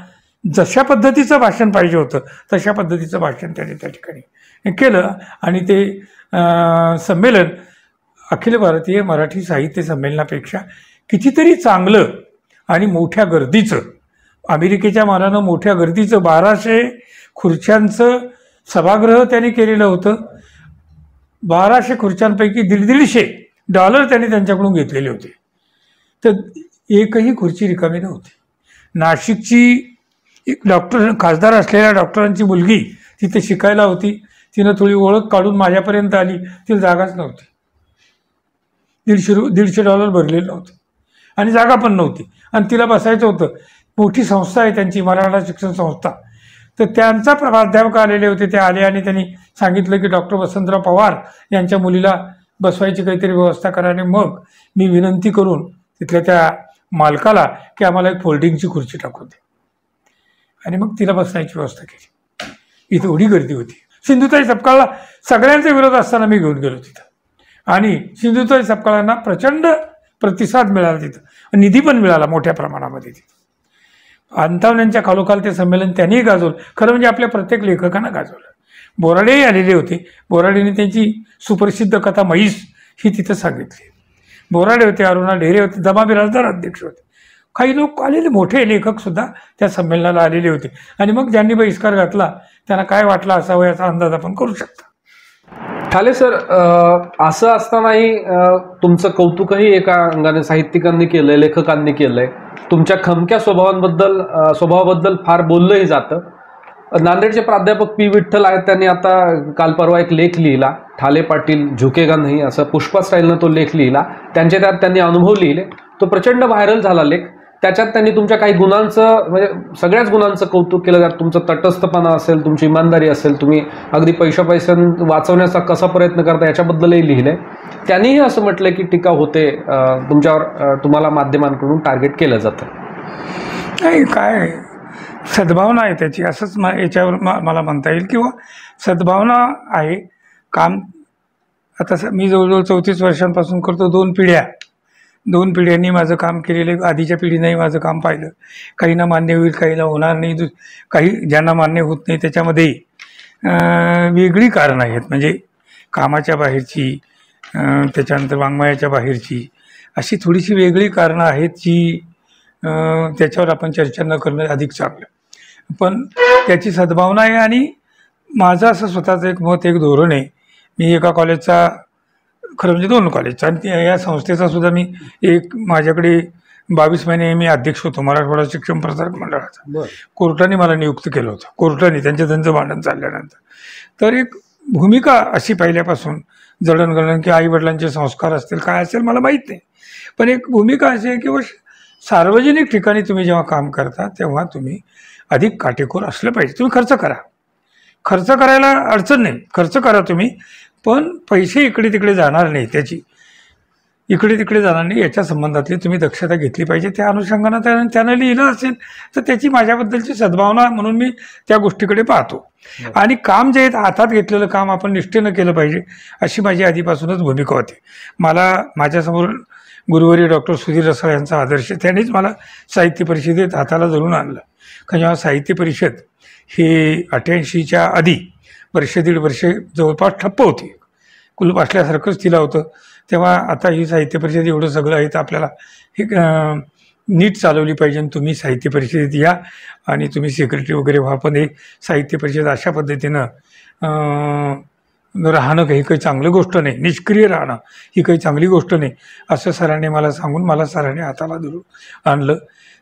जशा पद्धतीचं भाषण पाहिजे होतं तशा पद्धतीचं भाषण त्याने त्या ठिकाणी केलं. आणि ते संमेलन अखिल भारतीय मराठी साहित्य संमेलनापेक्षा कितीतरी चांगलं आणि मोठ्या गर्दीचं, अमेरिकेच्या मानानं मोठ्या गर्दीचं 1200 खुर्च्यांचं सभागृह त्यांनी केलेलं होतं. 1200 खुर्च्यांपैकी $150 त्यांनी त्यांच्याकडून घेतलेले होते. तर एकही खुर्ची रिकामी नव्हती. नाशिकची एक खासदार असलेल्या डॉक्टरांची मुलगी तिथे शिकायला होती. तिनं थोडी ओळख काढून माझ्यापर्यंत आली. तिला जागाच नव्हती. $150 भरलेलं नव्हतं आणि जागा पण नव्हती. आणि तिला बसायचं होतं. मोठी संस्था आहे त्यांची, मराठा शिक्षण संस्था. तर त्यांचा प्राध्यापक आलेले होते. ते आले आणि त्यांनी सांगितलं की डॉक्टर वसंतराव पवार यांच्या मुलीला बसवायची काहीतरी व्यवस्था करा. आणि मग मी विनंती करून तिथल्या त्या मालकाला की आम्हाला एक फोल्डिंगची खुर्ची टाकून दे. आणि मग तिला बसण्याची व्यवस्था केली. इथे एवढी गर्दी होती. सिंधुताई सपकाळला सगळ्यांचा विरोध असताना मी घेऊन गेलो तिथं. आणि सिंधुताई सपकाळांना प्रचंड प्रतिसाद मिळाला तिथं. निधी पण मिळाला मोठ्या प्रमाणामध्ये तिथं. पानतावण्यांच्या खालोखाल ते संमेलन त्यांनीही गाजवलं. खरं म्हणजे आपल्या प्रत्येक लेखकांना गाजवलं. बोराडेही आलेले होते. बोराडेने त्यांची सुप्रसिद्ध कथा म्हैस ही तिथं सांगितली. बोराडे होते, अरुणा ढेरे होते, दमा बिराजदार अध्यक्ष होते. काही लोक आलेले, मोठे लेखकसुद्धा त्या संमेलनाला आलेले होते. आणि मग ज्यांनी बहिष्कार घातला त्यांना काय वाटलं असावं याचा अंदाज आपण करू शकता. ठाले सर, असं असतानाही तुमचं कौतुकही एका अंगाने साहित्यिकांनी केलंय, लेखकांनी केलंय. तुमच्या खमक्या स्वभावाबद्दल फार बोललंही जातं. नांदेडचे प्राध्यापक पी विठ्ठल आहेत, त्यांनी आता काल परवा एक लेख लिहिला, ठाले पाटील झुकेगा नाही, असं पुष्पा स्टाईलनं तो लेख लिहिला. त्यात त्यांनी अनुभव लिहिले. तो प्रचंड व्हायरल झाला लेख. त्याच्यात त्यांनी तुमच्या काही गुणांचं, म्हणजे सगळ्याच गुणांचं कौतुक केलं. त्यात तुमचं तटस्थपणा असेल, तुमची इमानदारी असेल, तुम्ही अगदी पैशा वाचवण्याचा कसा प्रयत्न करता याच्याबद्दलही लिहिलंय. त्यांनीही असं म्हटलं की टीका होते, तुम्हाला माध्यमांकडून टार्गेट केलं जातं. नाही काय सद्भावना आहे त्याची, असंच याच्यावर मला म्हणता येईल, किंवा सद्भावना आहे. काम आता मी जवळजवळ 34 वर्षांपासून करतो. 2 पिढ्यांनी माझं काम केलेलं, आधीच्या पिढीनेही माझं काम पाहिलं. काहींना मान्य होईल, काहीला होणार नाही, काही ज्यांना मान्य होत नाही त्याच्यामध्ये वेगळी कारणं आहेत, म्हणजे कामाच्या बाहेरची, त्याच्यानंतर वाङ्मयाच्या बाहेरची, अशी थोडीशी वेगळी कारणं आहेत जी त्याच्यावर आपण चर्चा न करणं अधिक चांगलं. पण त्याची सद्भावना आहे. आणि माझं असं स्वतःचं एक मत, एक धोरण आहे. मी एका कॉलेजचा, खरं म्हणजे 2 कॉलेजचा, आणि या संस्थेचा सुद्धा मी माझ्याकडे 22 महिने मी अध्यक्ष होतो मराठवाडा शिक्षण प्रसारक मंडळाचा. कोर्टाने मला नियुक्त केलं होतं, कोर्टाने त्यांचं भांडण चालल्यानंतर. तर एक भूमिका अशी पहिल्यापासून जडणघडण, की आईवडिलांचे संस्कार असतील, काय असेल मला माहीत नाही, पण एक भूमिका अशी आहे की सार्वजनिक ठिकाणी तुम्ही जेव्हा काम करता तेव्हा तुम्ही अधिक काटेकोर असलं पाहिजे. तुम्ही खर्च करा, खर्च करायला अडचण नाही, खर्च करा तुम्ही, पण पैसे इकडे तिकडे जाणार नाही, त्याची इकडे तिकडे जाणार नाही, याच्या संबंधातली तुम्ही दक्षता घेतली पाहिजे. त्या अनुषंगानं त्यानं लिहिलं असेल तर त्याची माझ्याबद्दलची सद्भावना म्हणून मी त्या गोष्टीकडे पाहतो. आणि काम जे हातात घेतलेलं काम आपण निष्ठेनं केलं पाहिजे, अशी माझी आधीपासूनच भूमिका होती. मला माझ्यासमोर गुरुवारी डॉक्टर सुधीर रसाळ यांचा आदर्श, त्यांनीच मला साहित्य परिषदेत हाताला धरून आणलं. कारण जेव्हा साहित्य परिषद हे 88च्या आधी 1.5 वर्ष जवळपास ठप्प होती, कुलूप असल्यासारखंच तिला होतं, तेव्हा आता ही साहित्य परिषद एवढं सगळं आहे तर आपल्याला हे नीट चालवली पाहिजे. तुम्ही साहित्य परिषदेत या आणि तुम्ही सेक्रेटरी वगैरे व्हा, पण हे साहित्य परिषद अशा पद्धतीनं राहणं काही चांगली गोष्ट नाही, निष्क्रिय राहणं ही काही चांगली गोष्ट नाही, असं सरांनी मला सांगून मला सरांनी हाताला धरून आणलं.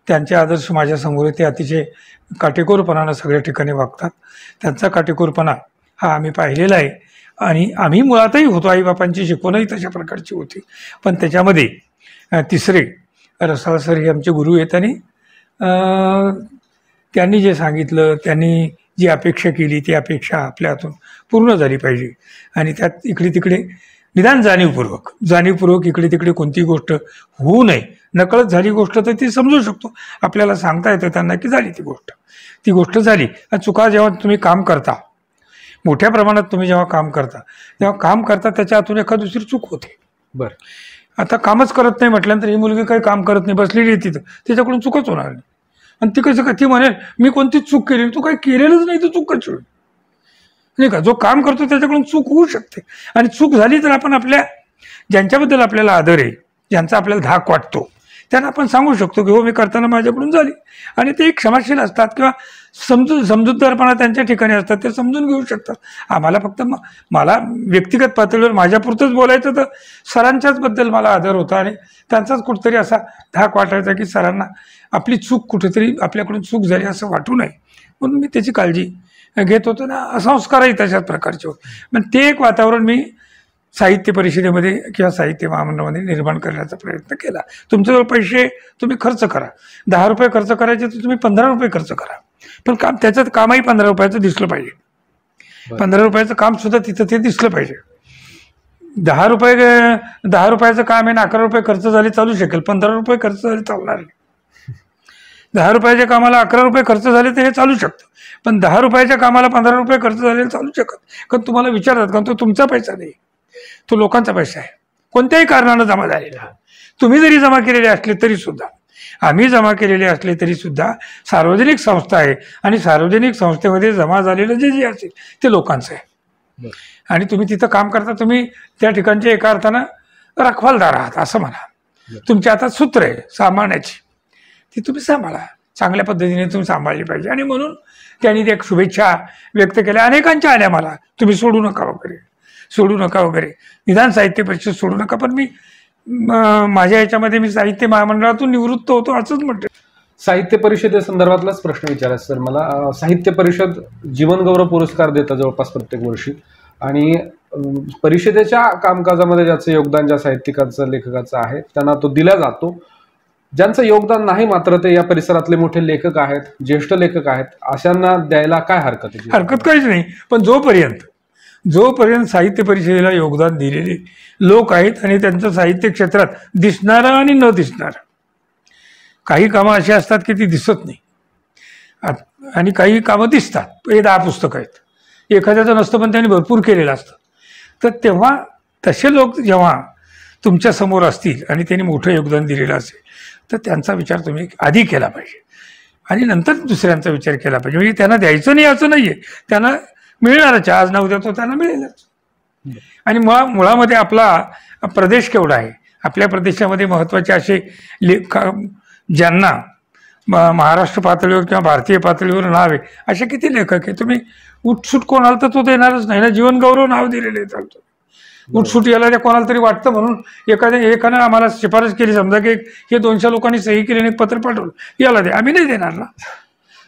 त्यांचे आदर्श माझ्यासमोर ते अतिशय काटेकोरपणानं सगळ्या ठिकाणी वागतात. त्यांचा काटेकोरपणा हा आम्ही पाहिलेला आहे. आणि आम्ही मुळातही होतो, आईबापांची शिकवणही तशा प्रकारची होती. पण त्याच्यामध्ये तिसरे रसाळ सर हे आमचे गुरु आहेत. आणि त्यांनी जे सांगितलं, त्यांनी जी अपेक्षा केली ती अपेक्षा आपल्या हातून पूर्ण झाली पाहिजे. आणि त्यात इकडे तिकडे निदान जाणीवपूर्वक इकडे तिकडे कोणती गोष्ट होऊ नये. नकळत झाली गोष्ट तर ती समजू शकतो, आपल्याला सांगता येतं त्यांना की झाली ती गोष्ट झाली. आणि चुका जेव्हा तुम्ही काम करता, मोठ्या प्रमाणात तुम्ही जेव्हा काम करता त्याच्या हातून एखाद दुसरी चूक होते. बरं, आता कामच करत नाही म्हटल्यानंतर ही मुलगी काही काम करत नाही, बसलेली आहे तिथं, त्याच्याकडून चूकच होणार नाही. आणि ती कसं ती म्हणेल मी कोणतीच चूक केली, तू काही केलेलंच नाही, तू चूक कशी होईल नाही का. जो काम करतो त्याच्याकडून चूक होऊ शकते. आणि चूक झाली तर आपण ज्यांच्याबद्दल आपल्याला आदर आहे, ज्यांचा आपल्याला धाक वाटतो, त्यांना आपण सांगू शकतो की हो मी करताना माझ्याकडून झाली. आणि ते क्षमाशील असतात किंवा समजूतदारपणा त्यांच्या ठिकाणी असतात, ते समजून घेऊ शकतात. आम्हाला फक्त मला व्यक्तिगत पातळीवर माझ्यापुरतंच बोलायचं तर सरांच्याच बद्दल मला आदर होता. आणि त्यांचाच कुठेतरी असा धाक वाटायचा की सरांना आपली चूक कुठेतरी आपल्याकडून चूक झाली असं वाटू नये, म्हणून मी त्याची काळजी घेत होतो ना. संस्कारही तशाच प्रकारचे होते. पण ते एक वातावरण मी साहित्य परिषदेमध्ये किंवा साहित्य महामंडळामध्ये निर्माण करण्याचा प्रयत्न केला. तुमच्याजवळ पैसे तुम्ही खर्च करा, 10 रुपये खर्च करायचे तर तुम्ही 15 रुपये खर्च करा, पण त्याच्यात कामही 15 रुपयाचं दिसलं पाहिजे. 15 रुपयाचं काम सुद्धा तिथं ते दिसलं पाहिजे. 10 रुपयाचं काम आहे ना, 11 रुपये खर्च झाले चालू शकेल, 15 रुपये खर्च झाले चालणार नाही. 10 रुपयाच्या कामाला 11 रुपये खर्च झाले तर हे चालू शकतं, पण 10 रुपयाच्या कामाला 15 रुपये खर्च झाले चालू शकत. कारण तुम्हाला विचारतात, कारण तो तुमचा पैसा नाही, तो लोकांचा पैसा आहे, कोणत्याही कारणानं जमा झालेला. तुम्ही जरी जमा केलेले असले तरी सुद्धा, आम्ही जमा केलेले असले तरी सुद्धा सार्वजनिक संस्था आहे. आणि सार्वजनिक संस्थेमध्ये जमा झालेलं जे असेल ते लोकांचं आहे. आणि तुम्ही तिथं काम करता, तुम्ही त्या ठिकाणच्या एका अर्थानं रखवालदार आहात असं म्हणा. तुमच्या हातात सूत्र आहे सांभाळण्याची, ती तुम्ही सांभाळा, चांगल्या पद्धतीने तुम्ही सांभाळली पाहिजे. आणि म्हणून त्यांनी त्या शुभेच्छा व्यक्त केल्या, अनेकांच्या आल्या मला, तुम्ही सोडू नका वगैरे, निदान साहित्य परिषद सोडू नका. पण मी माझ्या याच्यामध्ये मी साहित्य महामंडळातून निवृत्त होतो असंच म्हटलं. साहित्य परिषदेसंदर्भातलाच प्रश्न विचारायचा सर मला. साहित्य परिषद जीवनगौरव पुरस्कार देतं जवळपास प्रत्येक वर्षी, आणि परिषदेच्या कामकाजामध्ये ज्याचं योगदान ज्या साहित्यिकाचं लेखकाचं आहे त्यांना तो दिला जातो. ज्यांचं योगदान नाही मात्र ते या परिसरातले मोठे लेखक आहेत, ज्येष्ठ लेखक आहेत, अशांना द्यायला काय हरकत आहे? हरकत काहीच नाही. पण जोपर्यंत साहित्य परिषदेला योगदान दिलेले लोक आहेत आणि त्यांचं साहित्य क्षेत्रात दिसणारं आणि न दिसणारं, काही कामं अशी असतात की ती दिसत नाही, आणि काही कामं दिसतात. हे 10 पुस्तकं आहेत, एखाद्याचं नसतं पण त्यांनी भरपूर केलेलं असतं. तर तेव्हा तसे लोक जेव्हा तुमच्या समोर असतील आणि त्यांनी मोठं योगदान दिलेलं असेल तर त्यांचा विचार तुम्ही आधी केला पाहिजे आणि नंतर दुसऱ्यांचा विचार केला पाहिजे. म्हणजे त्यांना द्यायचं नाही असं नाही आहे, त्यांना मिळणारच, आज ना उद्या तो त्यांना मिळेलच. आणि मुळामध्ये आपला प्रदेश केवढा आहे, आपल्या प्रदेशामध्ये महत्त्वाचे असे ज्यांना महाराष्ट्र पातळीवर किंवा भारतीय पातळीवर नाव आहे असे किती लेखक आहे. तुम्ही उठसूट कोणाला तर तो देणारच नाही ना, जीवनगौरव नाव दिलेले आहे. चालतो उठसूट याला त्या कोणाला तरी वाटतं म्हणून एकानं आम्हाला शिफारस केली, समजा की हे 200 लोकांनी सही केली आणि पत्र पाठवलं, याला दे, आम्ही नाही देणार ना,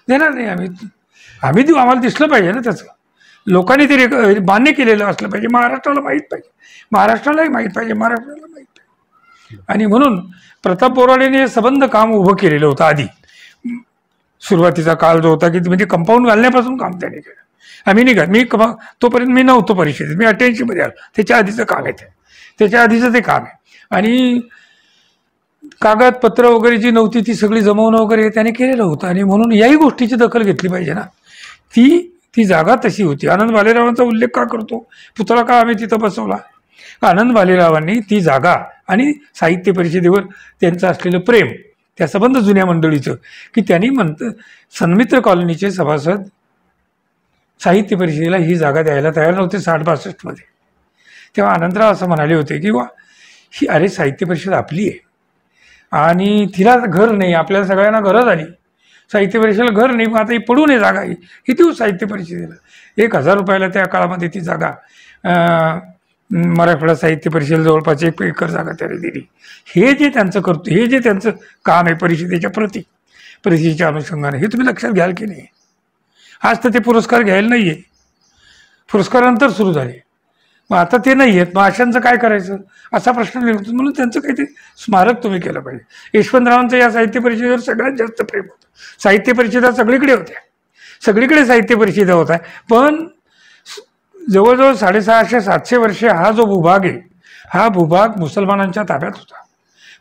देणार नाही. आम्ही देऊ, आम्हाला दिसलं पाहिजे ना, त्याचं लोकांनी ते मान्य केलेलं असलं पाहिजे, महाराष्ट्राला माहीत पाहिजे, महाराष्ट्रालाही माहीत पाहिजे, महाराष्ट्राला माहीत पाहिजे. आणि म्हणून प्रताप बोराडेने हे संबंध काम उभं केलेलं होतं. आधी सुरुवातीचा काळ जो होता की म्हणजे कंपाऊंड घालण्यापासून काम त्याने केलं. आम्ही नाही का, तोपर्यंत मी नव्हतो परिषदेत, मी 88 मध्ये आलो, त्याच्या आधीचं काम आहे, त्याच्या आधीचं ते काम आहे. आणि कागदपत्र वगैरे जी नव्हती ती सगळी जमवणं वगैरे त्याने केलेलं होतं. आणि म्हणून याही गोष्टीची दखल घेतली पाहिजे ना. ती जागा तशी होती. आनंद भालेरावांचा उल्लेख का करतो, पुतळा का आम्ही तिथं बसवला, आनंद भालेरावांनी ती जागा आणि साहित्य परिषदेवर त्यांचं असलेलं प्रेम, त्या संबंध जुन्या मंडळीचं, की त्यांनी सन्मित्र कॉलनीचे सभासद साहित्य परिषदेला ही जागा द्यायला तयार नव्हते 60-62 मध्ये. तेव्हा आनंदराव असं म्हणाले होते की वा ही अरे साहित्य परिषद आपली आहे आणि तिला घर नाही, आपल्याला सगळ्यांना घरं झाली, साहित्य परिषदेला घर नाही, आता ही पडू नये जागा, ही देऊ साहित्य परिषदेला. 1000 रुपयाला त्या काळामध्ये ती जागा मराठवाडा साहित्य परिषदेला जवळपास 1 एकर जागा त्याने दिली. हे जे त्यांचं करतो, हे जे त्यांचं काम आहे परिषदेच्या परिषदेच्या अनुषंगाने, हे तुम्ही लक्षात घ्याल की नाही. आज तर ते पुरस्कार घ्यायला नाही आहे, पुरस्कारानंतर सुरू झाले, मग आता ते नाही आहेत, मग अशांचं काय करायचं असा प्रश्न निर्माण. म्हणून त्यांचं काहीतरी स्मारक तुम्ही केलं पाहिजे. यशवंतरावांचं या साहित्य परिषदेवर सगळ्यात जास्त प्रेम होतं. साहित्य परिषदा सगळीकडे होत्या, सगळीकडे साहित्य परिषदा होत्या, पण जवळजवळ 650-700 वर्षे हा जो भूभाग आहे, हा भूभाग मुसलमानांच्या ताब्यात होता,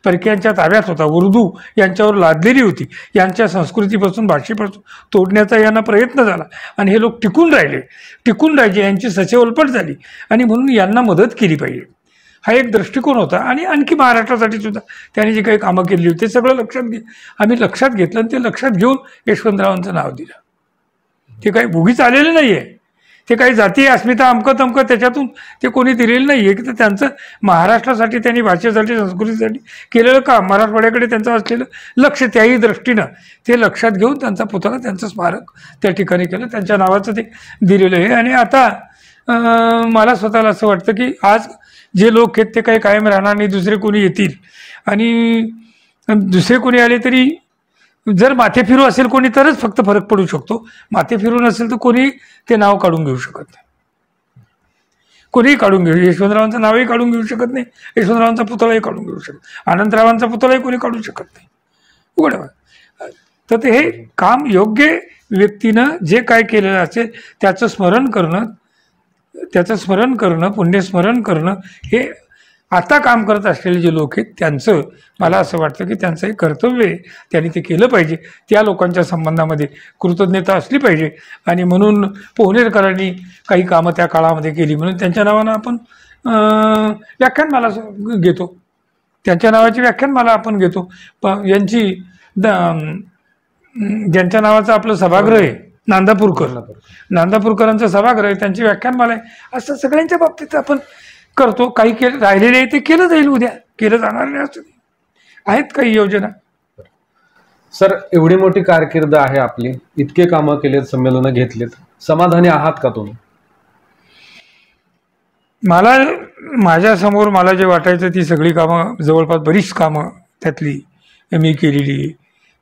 परक्यांच्या ताब्यात होता, उर्दू यांच्यावर लादलेली होती. यांच्या संस्कृतीपासून, भाषेपासून तोडण्याचा यांना प्रयत्न झाला आणि हे लोक टिकून राहिले, यांची सचेवलपट झाली आणि म्हणून यांना मदत केली पाहिजे, हा एक दृष्टिकोन होता. आणि आणखी महाराष्ट्रासाठी सुद्धा त्यांनी जे काही कामं केली होती ते सगळं आम्ही लक्षात घेतलं आणि ते लक्षात घेऊन यशवंतरावांचं नाव दिलं. ते काही भुगीच आलेलं नाही आहे, ते काही जातीय अस्मिता अमकं तमकं त्याच्यातून ते कोणी दिलेलं नाही आहे, की तर त्यांचं महाराष्ट्रासाठी, त्यांनी भाषेसाठी, संस्कृतीसाठी केलेलं काम, मराठवाड्याकडे त्यांचं असलेलं लक्ष, त्याही दृष्टीनं ते लक्षात घेऊन त्यांचा पुतळा, त्यांचं स्मारक त्या ठिकाणी केलं, त्यांच्या नावाचं ते दिलेलं आहे. आणि आता मला स्वतःला असं वाटतं की आज जे लोक आहेत ते काही कायम राहणार नाही, दुसरे कोणी येतील, आणि दुसरे कोणी आले तरी जर माथे फिरू असेल कोणी तरच फक्त फरक पडू शकतो. माथे फिरून असेल तर कोणी ते नाव काढून घेऊ शकत नाही, कोणीही काढून घेऊ, यशवंतरावांचं नावही काढून घेऊ शकत नाही, यशवंतरावांचा पुतळाही काढून घेऊ शकत, आनंदरावांचा पुतळाही कोणी काढू शकत नाही. उघड तर ते हे काम योग्य व्यक्तीनं जे काय केलेलं असेल त्याचं स्मरण करणं, पुण्यस्मरण करणं, हे आता काम करत असलेले जे लोक आहेत त्यांचं मला असं वाटतं की त्यांचं हे कर्तव्य आहे, त्यांनी ते केलं पाहिजे. त्या लोकांच्या संबंधामध्ये कृतज्ञता असली पाहिजे. आणि म्हणून पोहनेरकरांनी काही कामं त्या काळामध्ये केली म्हणून त्यांच्या नावानं आपण व्याख्यानमाला घेतो, त्यांच्या नावाची व्याख्यानमाला आपण घेतो. यांची ज्यांच्या नावाचं आपलं सभागृह आहे नांदापूरकरांचं सभागृह आहे, त्यांची व्याख्यानमाला आहे. असं सगळ्यांच्या बाबतीत आपण करतो. काही राहिलेले आहे ते केलं जाईल, उद्या केलं जाणार नाही असं आहेत काही योजना. सर, एवढी मोठी कारकीर्द आहे आपली, इतके कामं केलेत, संमेलनं घेतलेत, समाधानी आहात का तुम्ही? माझ्यासमोर मला जे वाटायचं ती सगळी कामं, जवळपास बरीच कामं त्यातली मी केलेली.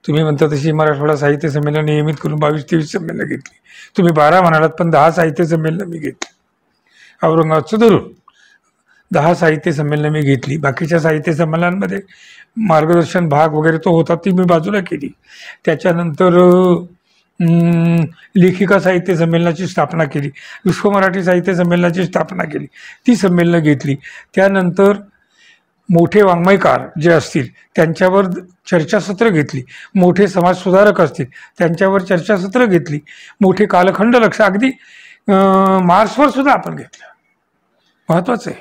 तुम्ही म्हणता तशी मराठवाडा साहित्य संमेलन नियमित करून 22-23 संमेलनं घेतली. तुम्ही 12 म्हणालात, पण 10 साहित्य संमेलनं मी घेतली. औरंगाबादचं धरून 10 साहित्य संमेलनं मी घेतली. बाकीच्या साहित्य संमेलनांमध्ये मार्गदर्शन भाग वगैरे तो होता, ती मी बाजूला केली. त्याच्यानंतर लेखिका साहित्य संमेलनाची स्थापना केली, विश्व मराठी साहित्य संमेलनाची स्थापना केली, ती संमेलनं घेतली. त्यानंतर मोठे वाङ्मयकार जे असतील त्यांच्यावर चर्चासत्र घेतली, मोठे समाजसुधारक असतील त्यांच्यावर चर्चासत्र घेतली, मोठे कालखंड लक्ष अगदी मार्सवर सुद्धा आपण घेतलं, महत्त्वाचं आहे.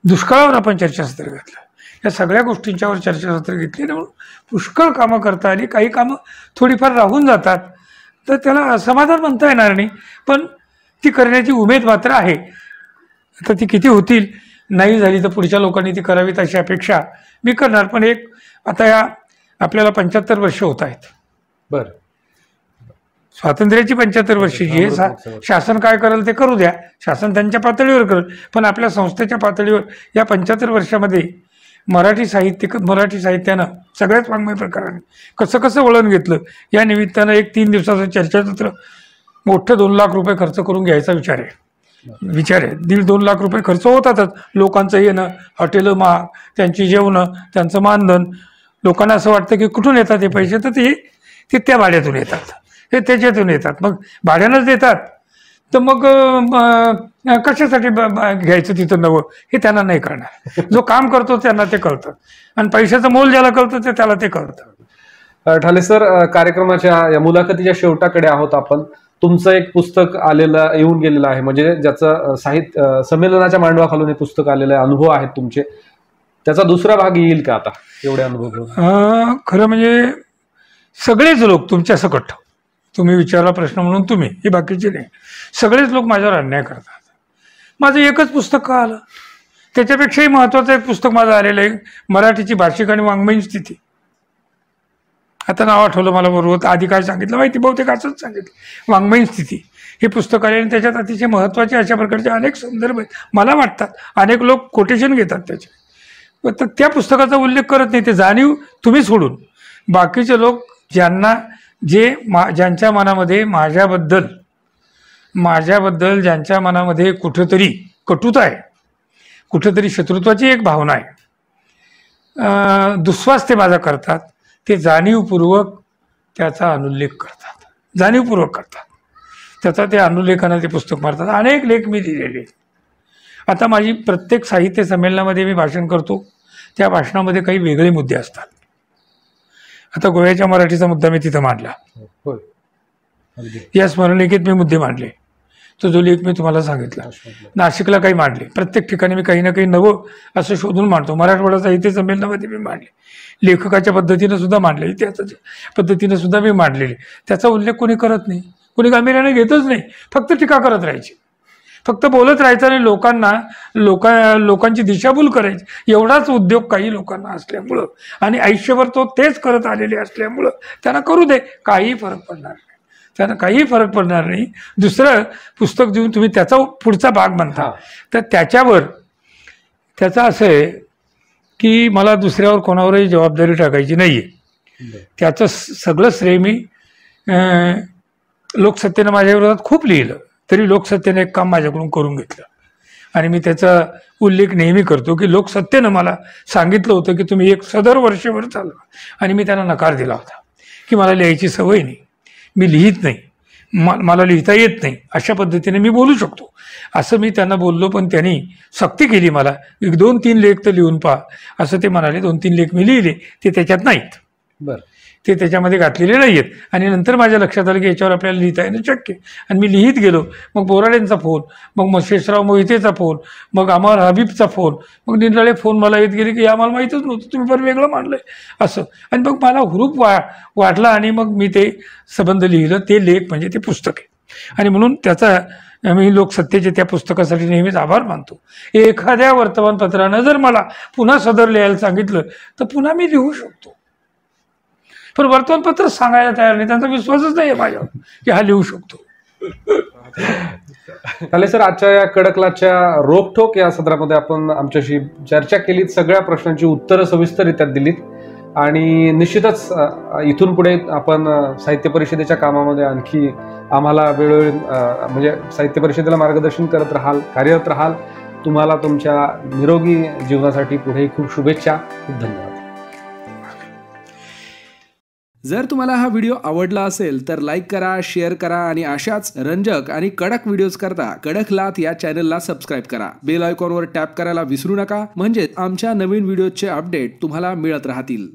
दुष्काळावर आपण चर्चासत्र घेतलं, या सगळ्या गोष्टींच्यावर चर्चासत्र घेतली. म्हणून पुष्कळ कामं करता आली. काही कामं थोडीफार राहून जातात तर त्याला असमाधान म्हणता येणार नाही, पण ती करण्याची उमेद मात्र आहे. आता ती किती होतील, नाही झाली तर पुढच्या लोकांनी ती करावीत अशी अपेक्षा मी करणार. पण एक आता या आपल्याला 75 वर्ष होत आहेत. बरं, स्वातंत्र्याची 75 वर्षी जी आहे, शासन काय करेल ते करू द्या, शासन त्यांच्या पातळीवर करेल. पण आपल्या संस्थेच्या पातळीवर या 75 वर्षामध्ये मराठी साहित्यानं सगळ्याच वाङ्मय प्रकाराने कसं कसं वळण घेतलं, या निमित्तानं एक 3 दिवसाचं चर्चासत्र मोठं 2 लाख रुपये खर्च करून घ्यायचा विचार आहे. 1.5-2 लाख रुपये खर्च होतातच. लोकांचं येणं, हॉटेलं महाग, त्यांची जेवणं, त्यांचं मानधन. लोकांना असं वाटतं की कुठून येतात हे पैसे, तर ते त्या भाड्यातून येतात, हे त्याच्यातून येतात. मग भाड्यानंच देतात तर मग कशासाठी घ्यायचं तिथं नवं, हे त्यांना नाही कळणार. जो काम करतो त्यांना ते कळतं, आणि पैशाचं मोल ज्याला कळतं ते त्याला ते कळतं. ठाले सर, कार्यक्रमाच्या या मुलाखतीच्या शेवटाकडे आहोत आपण. तुमचं एक पुस्तक येऊन गेलेलं आहे, म्हणजे ज्याचं संमेलनाच्या मांडवाखालून हे पुस्तक आलेलं आहे, अनुभव आहेत तुमचे. त्याचा दुसरा भाग येईल का आता, एवढे अनुभव घेऊन? खरं म्हणजे सगळेच लोक तुमच्या सकट, तुम्ही विचारला प्रश्न म्हणून तुम्ही, हे बाकीचे नाही, सगळेच लोक माझ्यावर अन्याय करतात. माझं एकच पुस्तक का आलं, त्याच्यापेक्षाही महत्त्वाचं एक पुस्तक माझं आलेलं आहे, मराठीची भाषिक आणि वाङ्मयीन स्थिती. आता नाव आठवलं मला बरोबर, आधी काय सांगितलं माहिती, बहुतेक असंच सांगितलं, वाङ्मयीन स्थिती हे पुस्तक आले. आणि त्याच्यात अतिशय महत्त्वाचे अशा प्रकारचे अनेक संदर्भ आहेत, मला वाटतात. अनेक लोक कोटेशन घेतात त्याचे, पण त्या पुस्तकाचा उल्लेख करत नाही. ते जाणीव तुम्ही सोडून बाकीचे लोक ज्यांच्या मनामध्ये माझ्याबद्दल ज्यांच्या मनामध्ये कुठंतरी कटुता आहे, कुठंतरी शत्रुत्वाची एक भावना आहे, दुस्वास ते माझा करतात, ते जाणीवपूर्वक त्याचा अनुल्लेख करतात, जाणीवपूर्वक करतात. त्याचा ते अनुल्लेखानं ते पुस्तक मारतात. अनेक लेख मी लिहिलेले. आता माझी प्रत्येक साहित्य संमेलनामध्ये मी भाषण करतो, त्या भाषणामध्ये काही वेगळे मुद्दे असतात. आता गोव्याच्या मराठीचा मुद्दा मी तिथं मांडला, या स्मरणिकेत मी मुद्दे मांडले, तो जो लेख मी तुम्हाला सांगितला. नाशिकला काही मांडले, प्रत्येक ठिकाणी मी काही ना काही नवं असं शोधून मांडतो. मराठवाडा साहित्य संमेलनामध्ये मी मांडले, लेखकाच्या पद्धतीनं सुद्धा मांडले, इतिहासाच्या पद्धतीनं सुद्धा मी मांडलेले. त्याचा उल्लेख कोणी करत नाही, कोणी गांभीर्याने घेतच नाही, फक्त टीका करत राहायची, फक्त बोलत राहायचं आणि लोकांची दिशाभूल करायची. एवढाच उद्योग काही लोकांना असल्यामुळं आणि आयुष्यभर तो तेच करत आलेले असल्यामुळं त्यांना करू दे, काही फरक पडणार नाही, त्यांना काही फरक पडणार नाही. दुसरं पुस्तक देऊन तुम्ही त्याचा पुढचा भाग म्हणता, तर त्याचं असं आहे की मला दुसऱ्यावर कोणावरही जबाबदारी टाकायची नाही आहे. त्याचं सगळं श्रेय मी लोकसत्तेनं माझ्या विरोधात खूप लिहिलं, तरी लोकसत्तेने एक काम माझ्याकडून करून घेतलं. आणि मी त्याचा उल्लेख नेहमी करतो की लोकसत्तेनं मला सांगितलं होतं की तुम्ही एक सदर वर्षभर चालवा, आणि मी त्यांना नकार दिला होता की मला लिहायची सवय नाही, मी लिहित नाही, मला लिहिता येत नाही, अशा पद्धतीने मी बोलू शकतो असं मी त्यांना बोललो. पण त्यांनी सक्ती केली, मला 1-2-3 लेख तर लिहून पहा असं ते म्हणाले. 2-3 लेख मी लिहिले, ते त्याच्यात नाहीत, ते त्याच्यामध्ये घातलेले नाही आहेत. आणि नंतर माझ्या लक्षात आलं की याच्यावर आपल्याला लिहिता येणं शक्य, आणि मी लिहित गेलो. मग बोराडेंचा फोन, मग शेषराव मोहितेचा फोन, मग अमर हबीबचा फोन, मग निराळे फोन मला येत गेले की आम्हाला माहीतच नव्हतं, तुम्ही पण वेगळं मांडलंय असं. आणि मग मला हुरूप वाटला, आणि मग मी ते संबंध लिहिलं. ते लेख म्हणजे ते पुस्तक आहे, आणि म्हणून त्याचा मी लोकसत्तेचे त्या पुस्तकासाठी नेहमीच आभार मानतो. एखाद्या वर्तमानपत्रानं जर मला पुन्हा सदर लिहायला सांगितलं तर पुन्हा मी लिहू शकतो, पण वर्तमानपत्र सांगायला तयार नाही, त्यांचा विश्वासच नाही आहे माझ्यावर की हा लिहू शकतो. ठाले सर, आजच्या या कडकलाच्या रोखठोक या सत्रामध्ये आपण आमच्याशी चर्चा केलीत, सगळ्या प्रश्नांची उत्तरं सविस्तररित्या दिलीत, आणि निश्चितच इथून पुढे आपण साहित्य परिषदेच्या कामामध्ये आणखी आम्हाला वेळोवेळी म्हणजे साहित्य परिषदेला मार्गदर्शन करत राहाल, कार्यरत राहाल. तुम्हाला तुमच्या निरोगी जीवनासाठी पुढे खूप शुभेच्छा, खूप धन्यवाद. जर तुम्हाला हा व्हिडिओ आवडला असेल तर लाईक करा, शेअर करा आणि अशाच रंजक आणि कडक व्हिडिओज करता कडकलात या चॅनलला सबस्क्राईब करा. बेल आयकॉनवर टॅप करायला विसरू नका, म्हणजे आमच्या नवीन व्हिडिओचे अपडेट तुम्हाला मिळत राहतील.